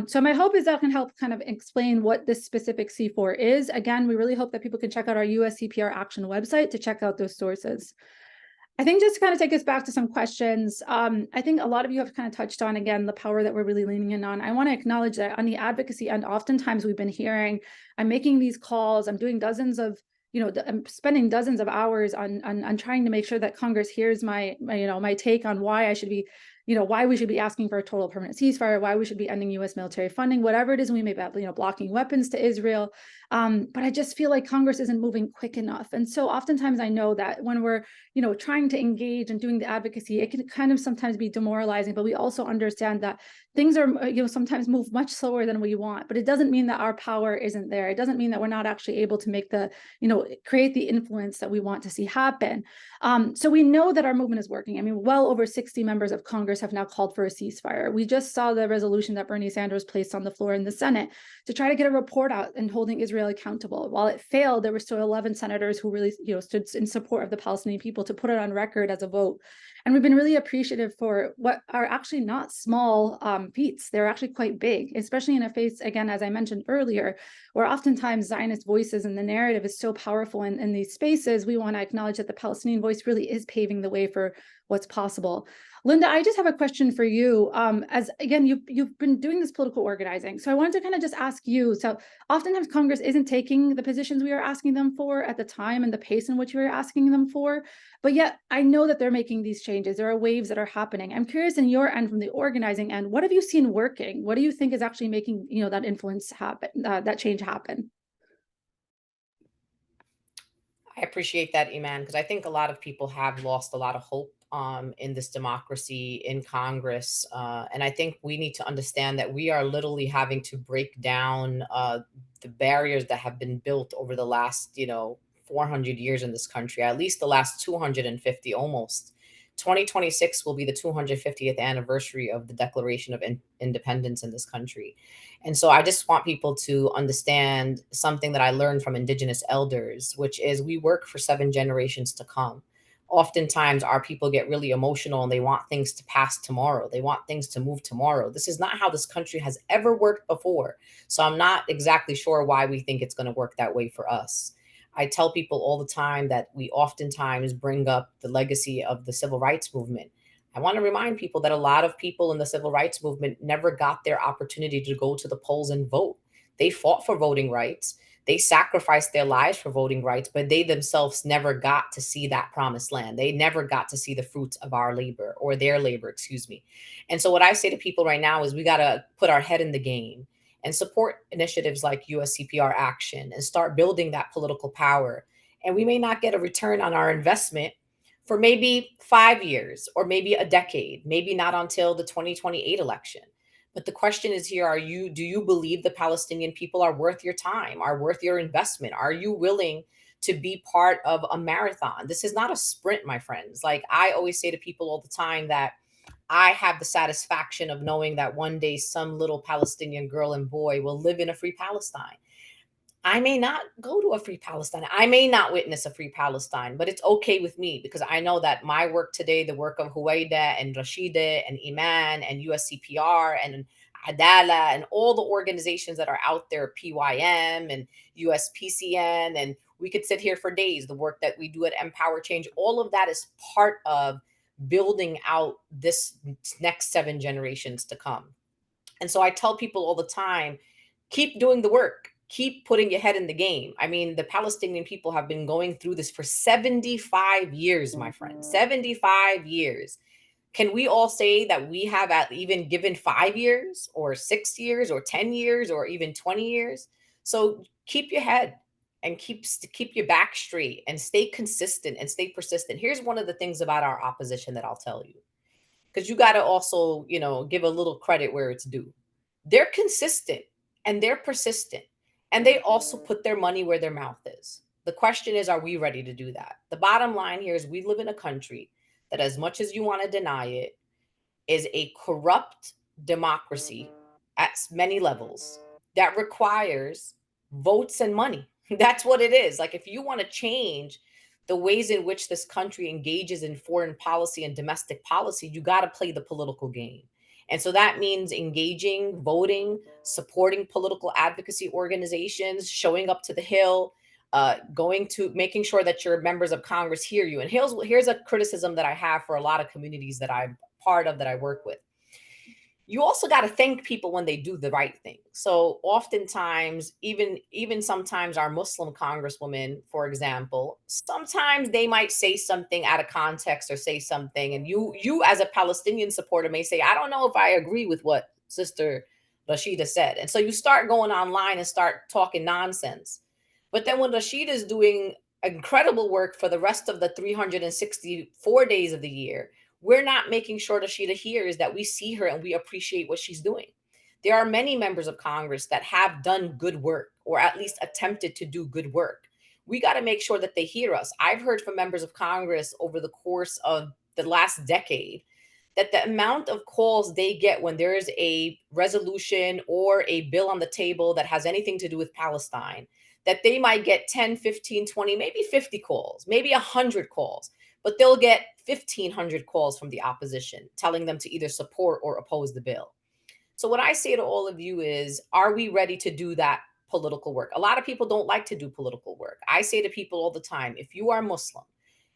So my hope is that can help kind of explain what this specific C4 is. Again, we really hope that people can check out our USCPR Action website to check out those sources. I think just to kind of take us back to some questions, I think a lot of you have kind of touched on, again, the power that we're really leaning in on. I want to acknowledge that on the advocacy end, oftentimes we've been hearing, I'm making these calls, I'm doing dozens of I'm spending dozens of hours on trying to make sure that Congress hears my take on why I should be, why we should be asking for a total permanent ceasefire, why we should be ending U.S. military funding, whatever it is we may be, blocking weapons to Israel. But I just feel like Congress isn't moving quick enough. And so oftentimes I know that when we're, trying to engage and doing the advocacy, it can kind of sometimes be demoralizing, but we also understand that things are, sometimes move much slower than we want, but it doesn't mean that our power isn't there. It doesn't mean that we're not actually able to make create the influence that we want to see happen. So we know that our movement is working. I mean, well over 60 members of Congress have now called for a ceasefire. We just saw the resolution that Bernie Sanders placed on the floor in the Senate to try to get a report out and holding Israel accountable. While it failed, there were still 11 senators who really, stood in support of the Palestinian people to put it on record as a vote. And we've been really appreciative for what are actually not small feats. They're actually quite big, especially in a face, again, as I mentioned earlier, where oftentimes Zionist voices and the narrative is so powerful in these spaces. We want to acknowledge that the Palestinian voice really is paving the way for what's possible. Linda, I just have a question for you. As again, you've been doing this political organizing. So I wanted to kind of just ask you, so oftentimes Congress isn't taking the positions we are asking them for at the time and the pace in which we are asking them for, but yet I know that they're making these changes. There are waves that are happening. I'm curious in your end, from the organizing end, what have you seen working? What do you think is actually making, that influence happen, that change happen? I appreciate that, Iman, because I think a lot of people have lost a lot of hope in this democracy in Congress. And I think we need to understand that we are literally having to break down the barriers that have been built over the last, 400 years in this country, at least the last 250 almost. 2026 will be the 250th anniversary of the Declaration of Independence in this country. And so I just want people to understand something that I learned from Indigenous elders, which is we work for 7 generations to come. Oftentimes, our people get really emotional and they want things to pass tomorrow. They want things to move tomorrow. This is not how this country has ever worked before. So I'm not exactly sure why we think it's going to work that way for us. I tell people all the time that we oftentimes bring up the legacy of the civil rights movement. I want to remind people that a lot of people in the civil rights movement never got their opportunity to go to the polls and vote. They fought for voting rights. They sacrificed their lives for voting rights, but they themselves never got to see that promised land. They never got to see the fruits of our labor, or their labor, excuse me. And so what I say to people right now is we got to put our head in the game and support initiatives like USCPR Action and start building that political power. And we may not get a return on our investment for maybe 5 years or maybe a decade, maybe not until the 2028 election. But the question is here, do you believe the Palestinian people are worth your time, are worth your investment? Are you willing to be part of a marathon? This is not a sprint, my friends. Like I always say to people all the time that I have the satisfaction of knowing that one day some little Palestinian girl and boy will live in a free Palestine. I may not go to a free Palestine. I may not witness a free Palestine, but it's okay with me because I know that my work today, the work of Huwaida and Rashida and Iman and USCPR and Adala and all the organizations that are out there, PYM and USPCN, and we could sit here for days, the work that we do at Empower Change, all of that is part of building out this next 7 generations to come. And so I tell people all the time, keep doing the work, keep putting your head in the game. I mean, the Palestinian people have been going through this for 75 years, my friend, 75 years. Can we all say that we have at even given 5 years or 6 years or 10 years or even 20 years? So keep your head and keep your back straight and stay consistent and stay persistent. Here's one of the things about our opposition that I'll tell you, because you got to also, give a little credit where it's due. They're consistent and they're persistent, and they also put their money where their mouth is. The question is, are we ready to do that? The bottom line here is we live in a country that, as much as you want to deny it, is a corrupt democracy at many levels that requires votes and money. That's what it is. Like, if you want to change the ways in which this country engages in foreign policy and domestic policy, you got to play the political game. And so that means engaging, voting, supporting political advocacy organizations, showing up to the Hill, going to making sure that your members of Congress hear you. And here's a criticism that I have for a lot of communities that I'm part of, that I work with. You also got to thank people when they do the right thing. So oftentimes, even sometimes our Muslim congresswomen, for example, sometimes they might say something out of context or say something, and you as a Palestinian supporter may say, I don't know if I agree with what Sister Rashida said. And so you start going online and start talking nonsense. But then when Rashida is doing incredible work for the rest of the 364 days of the year, we're not making sure Rashida hears that we see her and we appreciate what she's doing. There are many members of Congress that have done good work, or at least attempted to do good work. We got to make sure that they hear us. I've heard from members of Congress over the course of the last decade that the amount of calls they get when there is a resolution or a bill on the table that has anything to do with Palestine, that they might get 10, 15, 20, maybe 50 calls, maybe 100 calls, but they'll get 1,500 calls from the opposition telling them to either support or oppose the bill. So what I say to all of you is, are we ready to do that political work? A lot of people don't like to do political work. I say to people all the time, if you are Muslim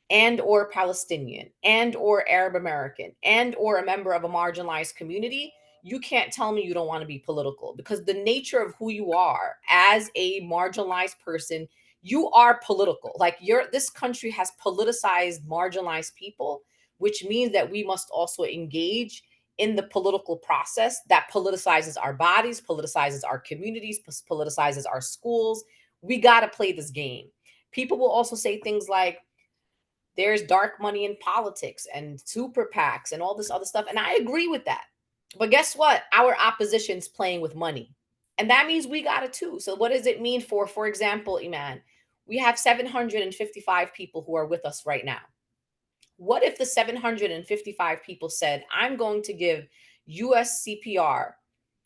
and or Palestinian and or Arab American and or a member of a marginalized community, you can't tell me you don't want to be political, because the nature of who you are as a marginalized person, you are political. Like this country has politicized marginalized people, which means that we must also engage in the political process that politicizes our bodies, politicizes our communities, politicizes our schools. We got to play this game. People will also say things like, there's dark money in politics and super PACs and all this other stuff. And I agree with that. But guess what? Our opposition's playing with money. And that means we got it too. So what does it mean for example, Iman, we have 755 people who are with us right now. What if the 755 people said, I'm going to give USCPR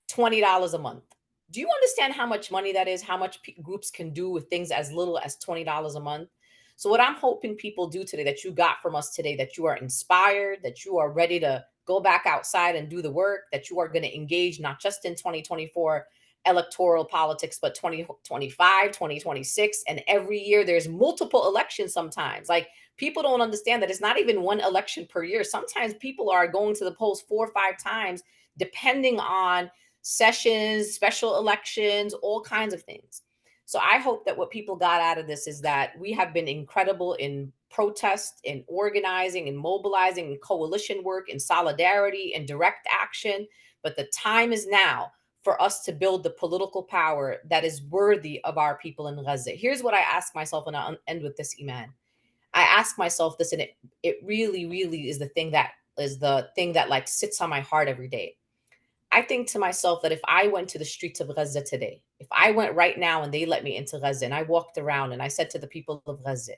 $20 a month? Do you understand how much money that is? How much groups can do with things as little as $20 a month? So what I'm hoping people do today, that you got from us today, that you are inspired, that you are ready to go back outside and do the work, that you are going to engage not just in 2024 electoral politics, but 2025, 2026. And every year there's multiple elections sometimes. Like, people don't understand that it's not even one election per year. Sometimes people are going to the polls 4 or 5 times, depending on sessions, special elections, all kinds of things. So I hope that what people got out of this is that we have been incredible in protest, in organizing, in mobilizing, in coalition work, in solidarity, and direct action. But the time is now for us to build the political power that is worthy of our people in Gaza. Here's what I ask myself, and I'll end with this, Iman. I ask myself this, and it really, really is the thing that like sits on my heart every day. I think to myself that if I went to the streets of Gaza today, if I went right now and they let me into Gaza and I walked around and I said to the people of Gaza,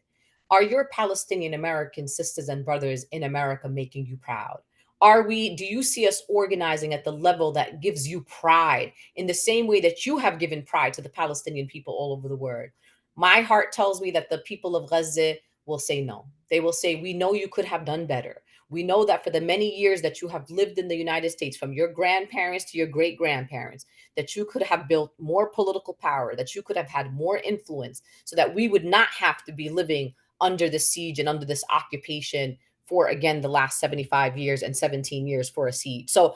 are your Palestinian American sisters and brothers in America making you proud? Do you see us organizing at the level that gives you pride in the same way that you have given pride to the Palestinian people all over the world? My heart tells me that the people of Gaza will say no. They will say, we know you could have done better. We know that for the many years that you have lived in the United States, from your grandparents to your great-grandparents, that you could have built more political power, that you could have had more influence, so that we would not have to be living under the siege and under this occupation for, again, the last 75 years and 17 years for a siege. So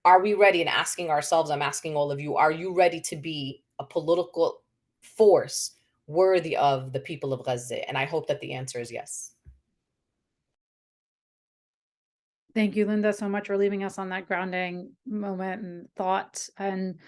are we ready? And asking ourselves, I'm asking all of you, are you ready to be a political force worthy of the people of Gaza? And I hope that the answer is yes. Thank you, Linda, so much for leaving us on that grounding moment and thought. And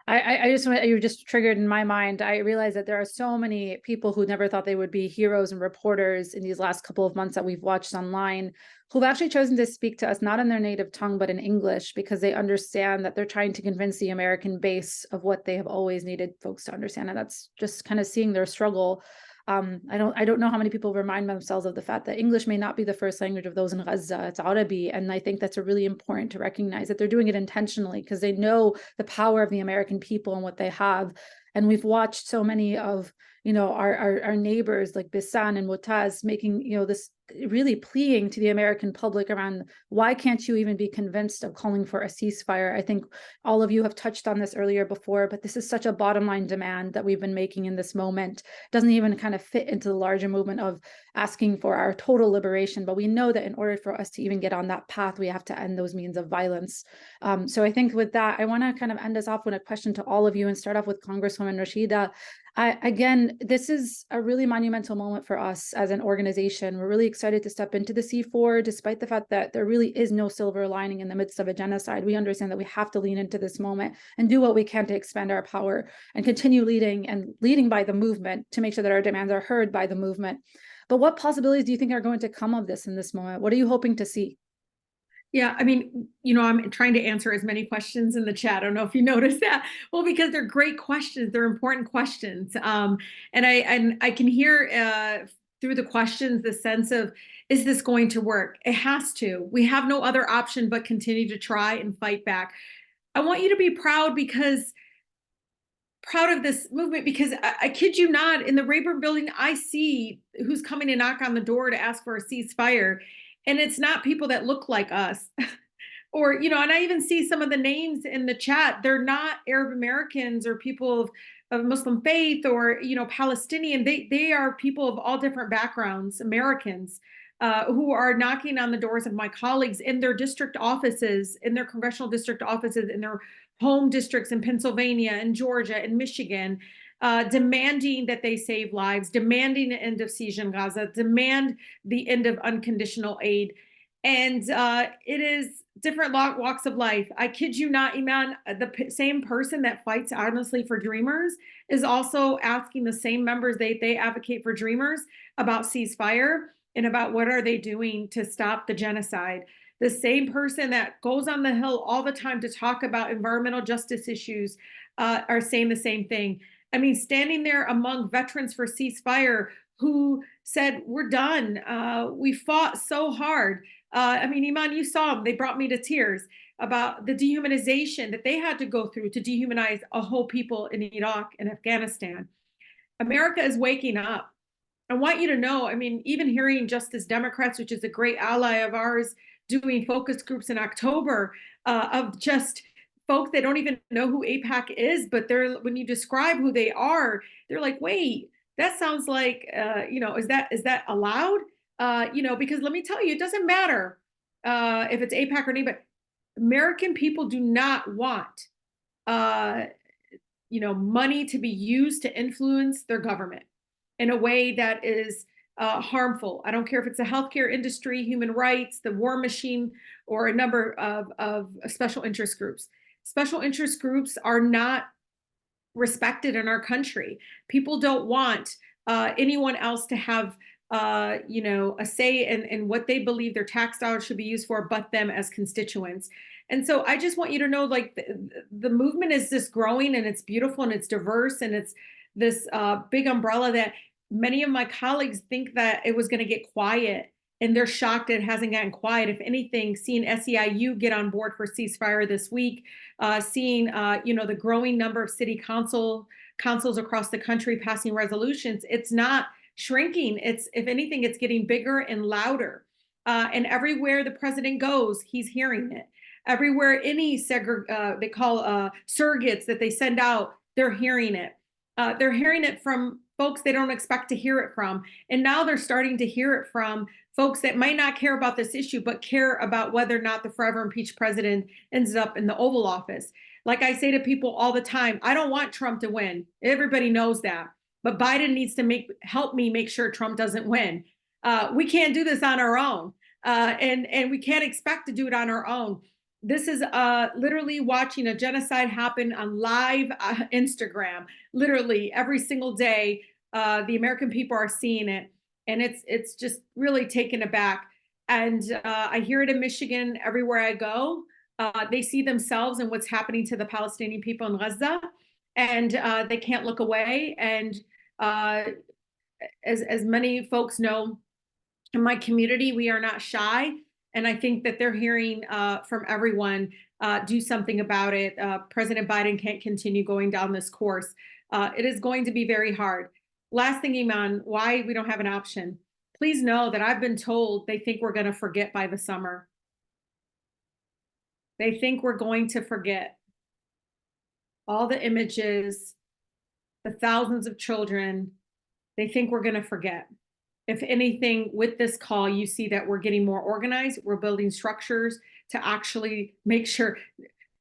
I just want, you just triggered in my mind. I realized that there are so many people who never thought they would be heroes and reporters in these last couple of months that we've watched online, who've actually chosen to speak to us, not in their native tongue, but in English, because they understand that they're trying to convince the American base of what they have always needed folks to understand. And that's just kind of seeing their struggle. I don't know how many people remind themselves of the fact that English may not be the first language of those in Gaza. It's Arabi. And I think that's a really important to recognize, that they're doing it intentionally because they know the power of the American people and what they have. And we've watched so many of, our neighbors like Bisan and Mutaz making, this really pleading to the American public around, why can't you even be convinced of calling for a ceasefire? I think all of you have touched on this earlier before, but this is such a bottom line demand that we've been making in this moment. It doesn't even kind of fit into the larger movement of asking for our total liberation. But we know that in order for us to even get on that path, we have to end those means of violence. So I think with that, I want to kind of end us off with a question to all of you and start off with Congresswoman Rashida. Again, this is a really monumental moment for us as an organization. We're really excited to step into the C4, despite the fact that there really is no silver lining in the midst of a genocide. We understand that we have to lean into this moment and do what we can to expand our power and continue leading by the movement to make sure that our demands are heard by the movement. But what possibilities do you think are going to come of this in this moment? What are you hoping to see? Yeah, I mean, I'm trying to answer as many questions in the chat. I don't know if you noticed that. Well, because they're great questions, they're important questions, and I can hear through the questions the sense of, is this going to work? It has to. We have no other option but continue to try and fight back. I want you to be proud of this movement, because I kid you not, in the Rayburn building, I see who's coming to knock on the door to ask for a ceasefire. And it's not people that look like us. Or, and I even see some of the names in the chat. They're not Arab Americans or people of Muslim faith or, Palestinian. They are people of all different backgrounds, Americans, who are knocking on the doors of my colleagues in their district offices, in their congressional district offices, in their home districts in Pennsylvania and Georgia and Michigan, demanding that they save lives, demanding the end of siege in Gaza, demand the end of unconditional aid. And it is different walks of life. I kid you not, Iman, the same person that fights honestly for Dreamers is also asking the same members they advocate for Dreamers about ceasefire and about what are they doing to stop the genocide. The same person that goes on the Hill all the time to talk about environmental justice issues are saying the same thing. I mean, standing there among veterans for ceasefire who said, we're done. We fought so hard. I mean, Iman, you saw them. They brought me to tears about the dehumanization that they had to go through to dehumanize a whole people in Iraq and Afghanistan. America is waking up. I want you to know, I mean, even hearing Justice Democrats, which is a great ally of ours, doing focus groups in October of just folks that don't even know who AIPAC is, but when you describe who they are, they're like, wait, that sounds like, is that allowed? Because let me tell you, it doesn't matter if it's AIPAC or anybody. American people do not want, money to be used to influence their government in a way that is harmful. I don't care if it's the healthcare industry, human rights, the war machine, or a number of special interest groups. Special interest groups are not respected in our country. People don't want anyone else to have a say in what they believe their tax dollars should be used for, but them as constituents. And so I just want you to know, like, the movement is just growing, and it's beautiful, and it's diverse, and it's this big umbrella that many of my colleagues think that it was going to get quiet, and they're shocked it hasn't gotten quiet. If anything, seeing SEIU get on board for ceasefire this week, seeing the growing number of city councils across the country passing resolutions, it's not shrinking. It's, if anything, it's getting bigger and louder. And everywhere the president goes, he's hearing it. Everywhere any they call surrogates that they send out, they're hearing it. They're hearing it from folks they don't expect to hear it from. And now they're starting to hear it from folks that might not care about this issue, but care about whether or not the forever impeached president ends up in the Oval Office. Like I say to people all the time, I don't want Trump to win. Everybody knows that. But Biden needs to help me make sure Trump doesn't win. We can't do this on our own. And we can't expect to do it on our own. This is literally watching a genocide happen on live Instagram. Literally every single day, the American people are seeing it, and it's just really taken aback. And I hear it in Michigan everywhere I go. They see themselves in what's happening to the Palestinian people in Gaza, and they can't look away. And as many folks know, in my community, we are not shy. And I think that they're hearing from everyone, do something about it. President Biden can't continue going down this course. It is going to be very hard. Last thing, Iman, why we don't have an option. Please know that I've been told they think we're going to forget by the summer. They think we're going to forget all the images, the thousands of children. They think we're going to forget. If anything, with this call, you see that we're getting more organized. We're building structures to actually make sure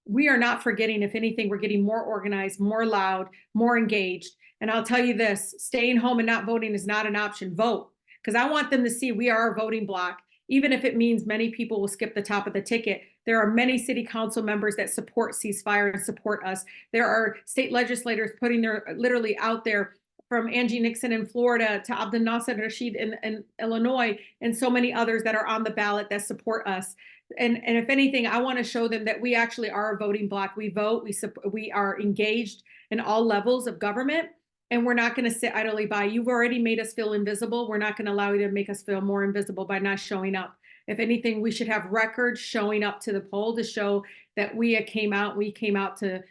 we are not forgetting. If anything, we're getting more organized, more loud, more engaged. And I'll tell you this, staying home and not voting is not an option. Vote. because I want them to see we are a voting bloc, even if it means many people will skip the top of the ticket. There are many city council members that support ceasefire and support us. There are state legislators putting their literally out there, from Angie Nixon in Florida to Abdel Nasser Rashid in Illinois, and so many others that are on the ballot that support us. And if anything, I want to show them that we actually are a voting bloc. We vote, we are engaged in all levels of government, and we're not going to sit idly by. You've already made us feel invisible. We're not going to allow you to make us feel more invisible by not showing up. If anything, we should have records showing up to the poll to show that we came out to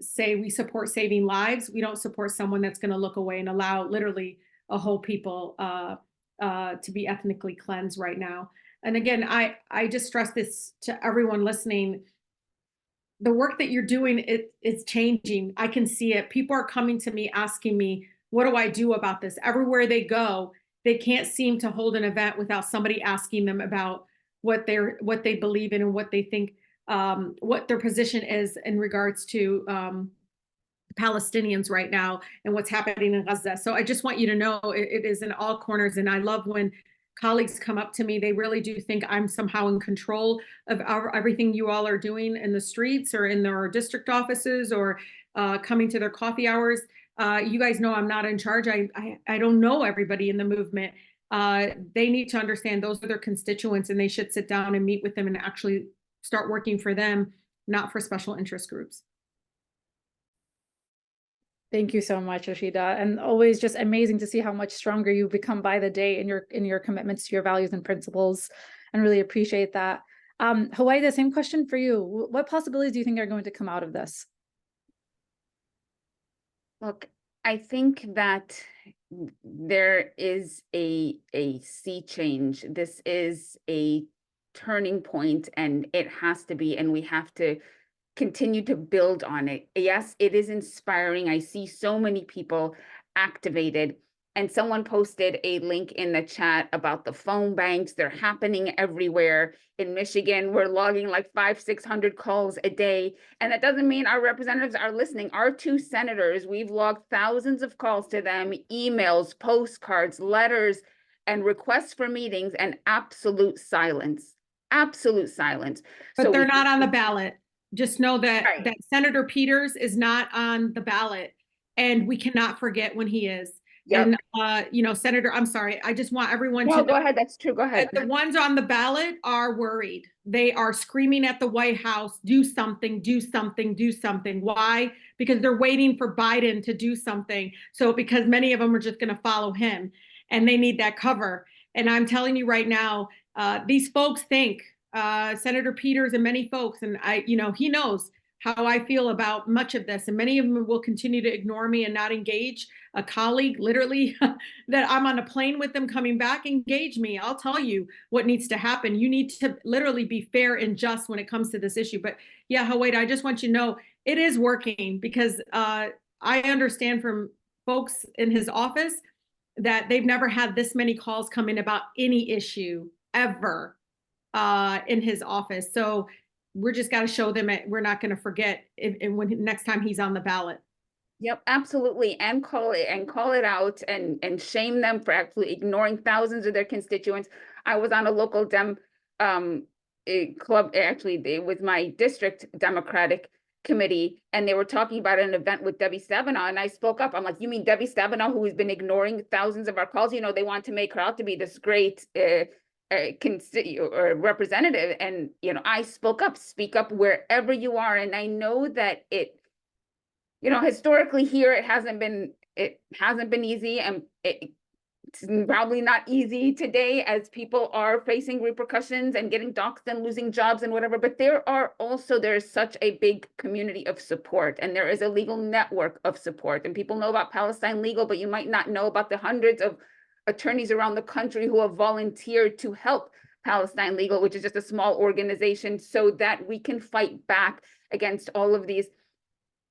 say we support saving lives. We don't support someone that's going to look away and allow literally a whole people to be ethnically cleansed right now. And again, I just stress this to everyone listening. The work that you're doing, it's changing. I can see it. People are coming to me asking me, what do I do about this? Everywhere they go, they can't seem to hold an event without somebody asking them about what they believe in and what they think, what their position is in regards to Palestinians right now and what's happening in Gaza. So I just want you to know it is in all corners. And I love when colleagues come up to me, they really do think I'm somehow in control of everything you all are doing in the streets or in their district offices or coming to their coffee hours. You guys know I'm not in charge. I don't know everybody in the movement. They need to understand those are their constituents, and they should sit down and meet with them and actually start working for them, not for special interest groups. Thank you so much, Rashida. And always just amazing to see how much stronger you become by the day in your commitments to your values and principles, and really appreciate that. Huwaida, same question for you. What possibilities do you think are going to come out of this? Look, I think that there is a sea change. This is a turning point, and it has to be, and we have to continue to build on it. Yes, it is inspiring. I see so many people activated, and someone posted a link in the chat about the phone banks. They're happening everywhere. In Michigan, we're logging like 500-600 calls a day, and that doesn't mean our representatives are listening. Our 2 senators, we've logged thousands of calls to them, emails, postcards, letters, and requests for meetings, and absolute silence. Absolute silence. But so they're not on the ballot. Just know that Right. that Senator Peters is not on the ballot, and we cannot forget when he is. Yep. And you know, Senator, I'm sorry, I just want everyone No, to go know ahead. That's true. Go ahead. that the ones on the ballot are worried. They are screaming at the White House, do something, do something, do something. Why? Because they're waiting for Biden to do something. So because many of them are just going to follow him, and they need that cover. And I'm telling you right now, these folks think, Senator Peters and many folks, and he knows how I feel about much of this, and many of them will continue to ignore me and not engage. A colleague, literally, that I'm on a plane with them coming back, engage me. I'll tell you what needs to happen. You need to literally be fair and just when it comes to this issue. But yeah, Huwaida, I just want you to know it is working, because I understand from folks in his office that they've never had this many calls come in about any issue ever in his office. So we're just got to show them we're not going to forget when next time he's on the ballot. Yep, absolutely. And call it out and shame them for actually ignoring thousands of their constituents. I was on a local Dem club, actually, it was my district Democratic committee, and they were talking about an event with Debbie Stabenow, and I spoke up. I'm like, you mean Debbie Stabenow, who has been ignoring thousands of our calls? You know, they want to make her out to be this great representative. And, you know, I spoke up, speak up wherever you are. And I know that historically here, it hasn't been easy, and it's probably not easy today as people are facing repercussions and getting doxxed and losing jobs and whatever. But there is such a big community of support, and there is a legal network of support. And people know about Palestine Legal, but you might not know about the hundreds of attorneys around the country who have volunteered to help Palestine Legal, which is just a small organization, so that we can fight back against all of these,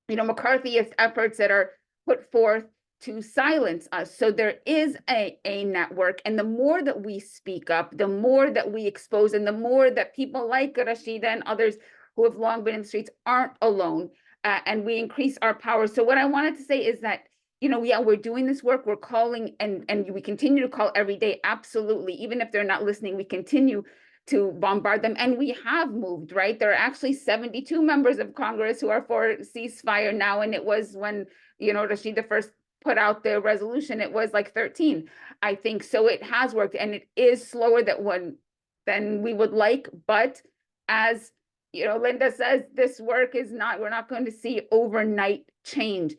McCarthyist efforts that are put forth to silence us. So there is a network, and the more that we speak up, the more that we expose, and the more that people like Rashida and others who have long been in the streets aren't alone, and we increase our power. So what I wanted to say is that yeah, we're doing this work, we're calling, and we continue to call every day, absolutely. Even if they're not listening, we continue to bombard them. And we have moved, right? There are actually 72 members of Congress who are for ceasefire now. And it was when, Rashida first put out the resolution, it was like 13, I think. So it has worked, and it is slower than we would like. But as Linda says, this work is not, we're not going to see overnight change.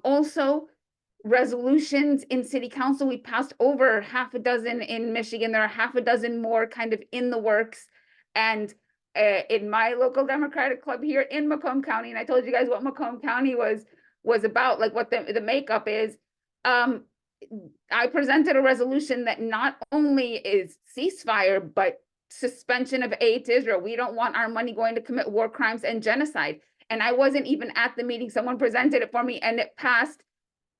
Also, resolutions in city council, we passed over half a dozen in Michigan. There are half a dozen more kind of in the works. And in my local Democratic club here in Macomb County, and I told you guys what Macomb County was about, like what the makeup is. I presented a resolution that not only is ceasefire, but suspension of aid to Israel. We don't want our money going to commit war crimes and genocide. And I wasn't even at the meeting. Someone presented it for me, and it passed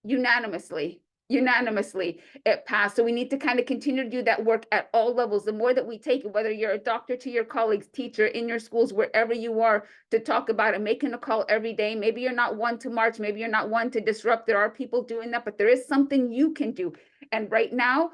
unanimously. It passed. So we need to kind of continue to do that work at all levels. The more that we take it, whether you're a doctor to your colleagues, teacher, in your schools, wherever you are, to talk about it, making a call every day. Maybe you're not one to march, maybe you're not one to disrupt. There are people doing that, but there is something you can do. And right now,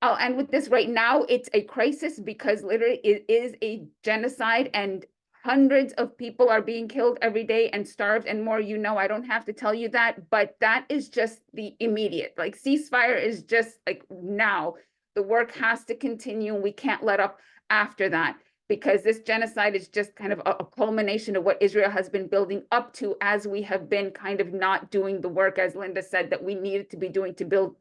I'll end with this. Right now, it's a crisis because literally it is a genocide, and hundreds of people are being killed every day and starved and more. I don't have to tell you that, but that is just the immediate. Like, ceasefire is just like now. The work has to continue. We can't let up after that, because this genocide is just kind of a culmination of what Israel has been building up to, as we have been kind of not doing the work, as Linda said, that we needed to be doing to build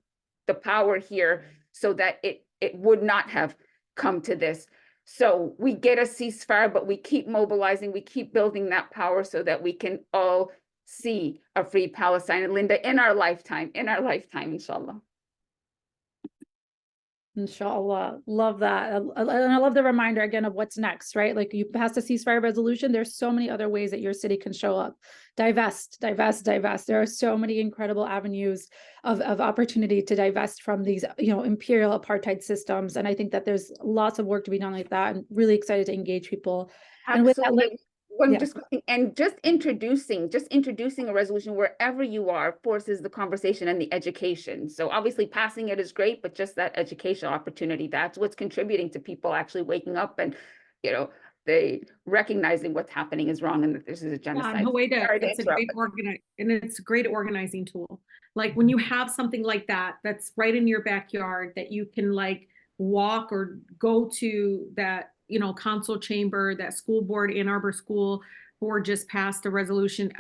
the power here, so that it would not have come to this. So we get a ceasefire, but we keep mobilizing, we keep building that power so that we can all see a free Palestine. And Linda, in our lifetime, inshallah. Inshallah. Love that. And I love the reminder again of what's next, right? Like, you passed a ceasefire resolution. There's so many other ways that your city can show up. Divest. There are so many incredible avenues of opportunity to divest from these, imperial apartheid systems. And I think that there's lots of work to be done like that, and really excited to engage people. And with that, just introducing a resolution wherever you are forces the conversation and the education. So obviously passing it is great, but just that educational opportunity, that's what's contributing to people actually waking up and, they recognizing what's happening is wrong and that this is a genocide. It's a great organizing tool. Like, when you have something like that, that's right in your backyard, that you can like walk or go to that, council chamber, that school board, Ann Arbor School Board just passed a resolution.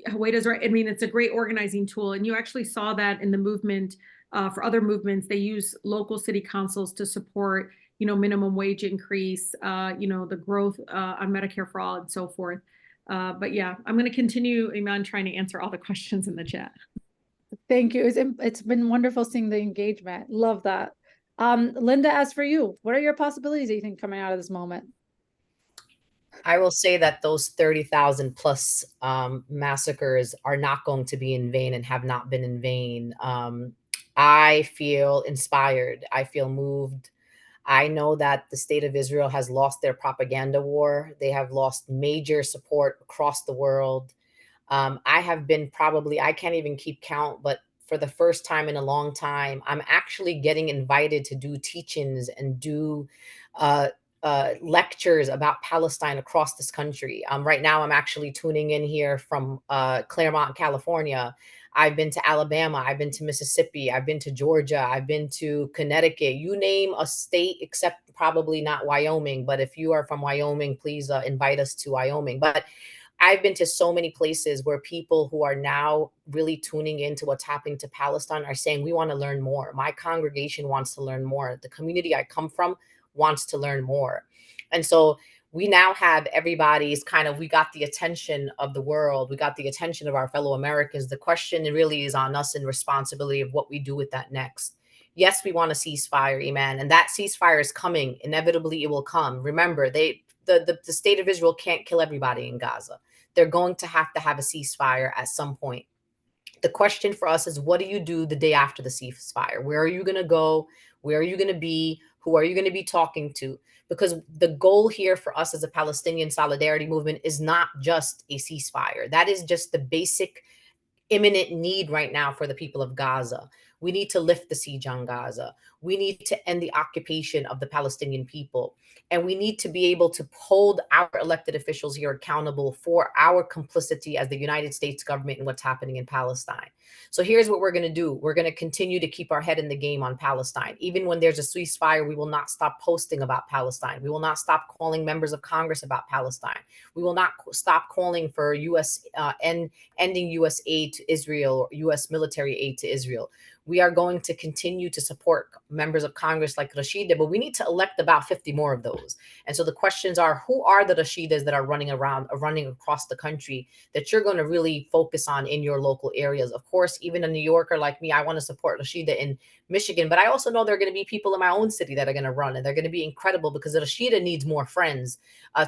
Huwaida's right. I mean, it's a great organizing tool. And you actually saw that in the movement. For other movements, they use local city councils to support, minimum wage increase, the growth on Medicare for all and so forth. But yeah, I'm going to continue, Iman, trying to answer all the questions in the chat. Thank you. It's been wonderful seeing the engagement. Love that. Linda, as for you, what are your possibilities that you think coming out of this moment? I will say that those 30,000 plus massacres are not going to be in vain and have not been in vain. I feel inspired. I feel moved. I know that the state of Israel has lost their propaganda war. They have lost major support across the world. I have been I can't even keep count, but for the first time in a long time, I'm actually getting invited to do teach-ins and do lectures about Palestine across this country. Right now, I'm actually tuning in here from Claremont, California. I've been to Alabama. I've been to Mississippi. I've been to Georgia. I've been to Connecticut. You name a state, except probably not Wyoming. But if you are from Wyoming, please invite us to Wyoming. But I've been to so many places where people who are now really tuning into what's happening to Palestine are saying, we want to learn more. My congregation wants to learn more. The community I come from wants to learn more. And so we now have everybody's we got the attention of the world. We got the attention of our fellow Americans. The question really is on us and responsibility of what we do with that next. Yes, we want a ceasefire, Iman, and that ceasefire is coming. Inevitably, it will come. Remember, the state of Israel can't kill everybody in Gaza. They're going to have a ceasefire at some point. The question for us is, what do you do the day after the ceasefire? Where are you going to go? Where are you going to be? Who are you going to be talking to? Because the goal here for us as a Palestinian solidarity movement is not just a ceasefire. That is just the basic imminent need right now for the people of Gaza. We need to lift the siege on Gaza. We need to end the occupation of the Palestinian people. And we need to be able to hold our elected officials here accountable for our complicity as the United States government in what's happening in Palestine. So here's what we're going to do. We're going to continue to keep our head in the game on Palestine. Even when there's a ceasefire, we will not stop posting about Palestine. We will not stop calling members of Congress about Palestine. We will not stop calling for ending U.S. aid to Israel or U.S. military aid to Israel. We are going to continue to support members of Congress like Rashida, but we need to elect about 50 more of those. And so the questions are, who are the Rashidas that are running across the country that you're going to really focus on in your local areas? Of course, even a New Yorker like me, I want to support Rashida in Michigan, but I also know there are going to be people in my own city that are going to run, and they're going to be incredible because Rashida needs more friends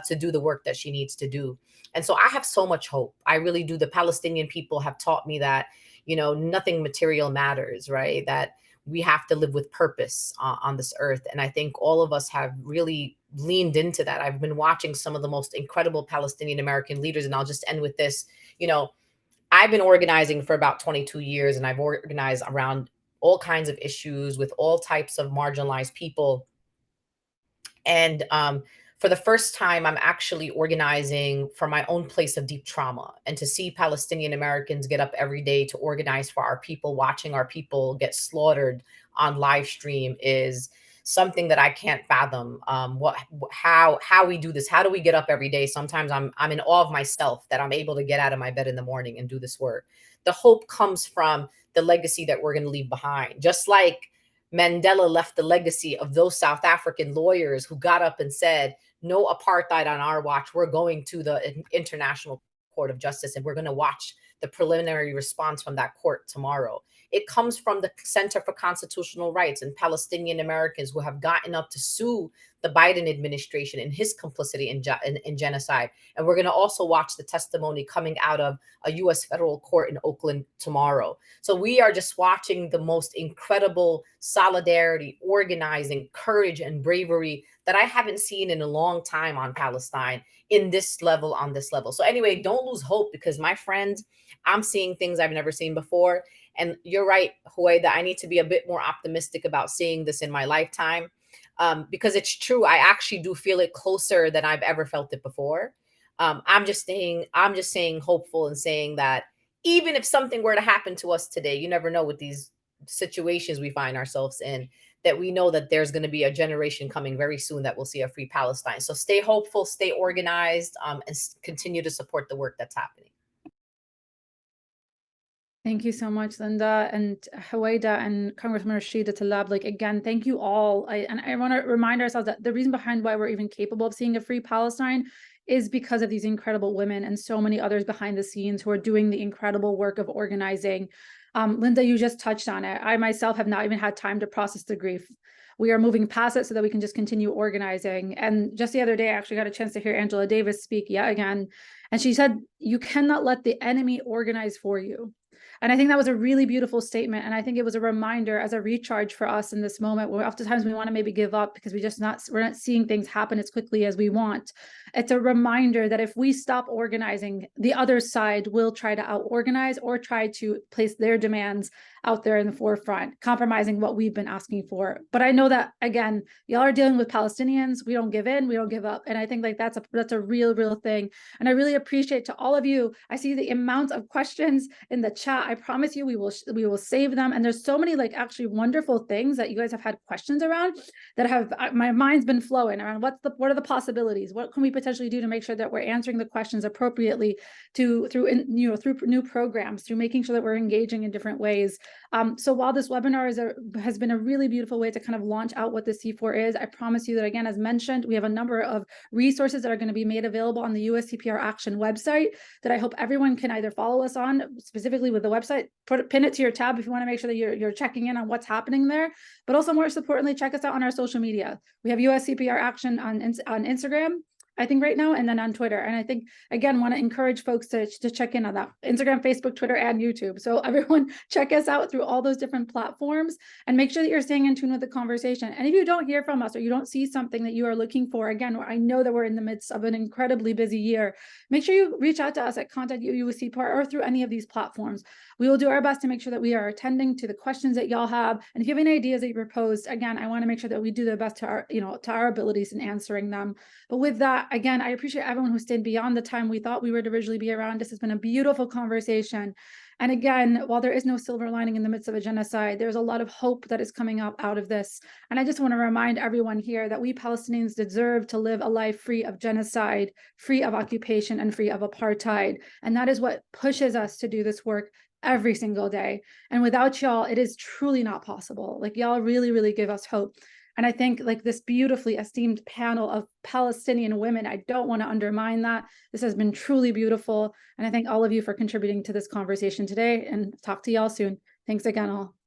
to do the work that she needs to do. And so I have so much hope. I really do. The Palestinian people have taught me that, nothing material matters, right? That we have to live with purpose on this earth. And I think all of us have really leaned into that. I've been watching some of the most incredible Palestinian American leaders, and I'll just end with this. I've been organizing for about 22 years, and I've organized around all kinds of issues with all types of marginalized people. And for the first time, I'm actually organizing from my own place of deep trauma. And to see Palestinian Americans get up every day to organize for our people, watching our people get slaughtered on live stream is something that I can't fathom. How we do this? How do we get up every day? Sometimes I'm in awe of myself that I'm able to get out of my bed in the morning and do this work. The hope comes from the legacy that we're going to leave behind, just like Mandela left the legacy of those South African lawyers who got up and said, no apartheid on our watch. We're going to the International Court of Justice, and we're going to watch the preliminary response from that court tomorrow. It comes from the Center for Constitutional Rights and Palestinian Americans who have gotten up to sue the Biden administration in his complicity in genocide. And we're going to also watch the testimony coming out of a U.S. federal court in Oakland tomorrow. So we are just watching the most incredible solidarity, organizing, courage, and bravery that I haven't seen in a long time on Palestine in this level, on this level. So anyway, don't lose hope, because my friends, I'm seeing things I've never seen before. And you're right, Huwaida, I need to be a bit more optimistic about seeing this in my lifetime. Because it's true, I actually do feel it closer than I've ever felt it before. I'm just saying hopeful and saying that even if something were to happen to us today, you never know with these situations we find ourselves in, that we know that there's going to be a generation coming very soon that will see a free Palestine. So stay hopeful, stay organized, and continue to support the work that's happening. Thank you so much, Linda and Huwaida and Congresswoman Rashida Tlaib. Again, thank you all. I want to remind ourselves that the reason behind why we're even capable of seeing a free Palestine is because of these incredible women and so many others behind the scenes who are doing the incredible work of organizing. Linda, you just touched on it. I myself have not even had time to process the grief. We are moving past it so that we can just continue organizing. And just the other day, I actually got a chance to hear Angela Davis speak yet again. And she said, you cannot let the enemy organize for you. And I think that was a really beautiful statement. And I think it was a reminder as a recharge for us in this moment where oftentimes we want to maybe give up because we're not seeing things happen as quickly as we want. It's a reminder that if we stop organizing, the other side will try to out-organize or try to place their demands out there in the forefront, compromising what we've been asking for. But I know that, again, y'all are dealing with Palestinians. We don't give in, we don't give up. And I think that's a real thing. And I really appreciate to all of you. I see the amount of questions in the chat. I promise you we will save them. And there's so many actually wonderful things that you guys have had questions around that have my mind's been flowing around. What are the possibilities? What can we potentially do to make sure that we're answering the questions appropriately through new programs, through making sure that we're engaging in different ways. So while this webinar has been a really beautiful way to kind of launch out what the C4 is, I promise you that, again, as mentioned, we have a number of resources that are going to be made available on the USCPR Action website that I hope everyone can either follow us on, specifically with the website, pin it to your tab if you want to make sure that you're checking in on what's happening there, but also more importantly, check us out on our social media. We have USCPR Action on Instagram. I think right now, and then on Twitter. And I think, again, want to encourage folks to check in on that: Instagram, Facebook, Twitter, and YouTube. So everyone check us out through all those different platforms and make sure that you're staying in tune with the conversation. And if you don't hear from us or you don't see something that you are looking for, again, I know that we're in the midst of an incredibly busy year, make sure you reach out to us at contact@USCPR or through any of these platforms. We will do our best to make sure that we are attending to the questions that y'all have. And if you have any ideas that you proposed, again, I want to make sure that we do the best to our, to our abilities in answering them. But with that, again, I appreciate everyone who stayed beyond the time we thought we would originally be around. This has been a beautiful conversation. And again, while there is no silver lining in the midst of a genocide, there's a lot of hope that is coming up out of this. And I just want to remind everyone here that we Palestinians deserve to live a life free of genocide, free of occupation, and free of apartheid. And that is what pushes us to do this work every single day. And without y'all, it is truly not possible. Like, y'all really, really give us hope. And I think, like, this beautifully esteemed panel of Palestinian women, I don't want to undermine that. This has been truly beautiful. And I thank all of you for contributing to this conversation today, and talk to y'all soon. Thanks again, all.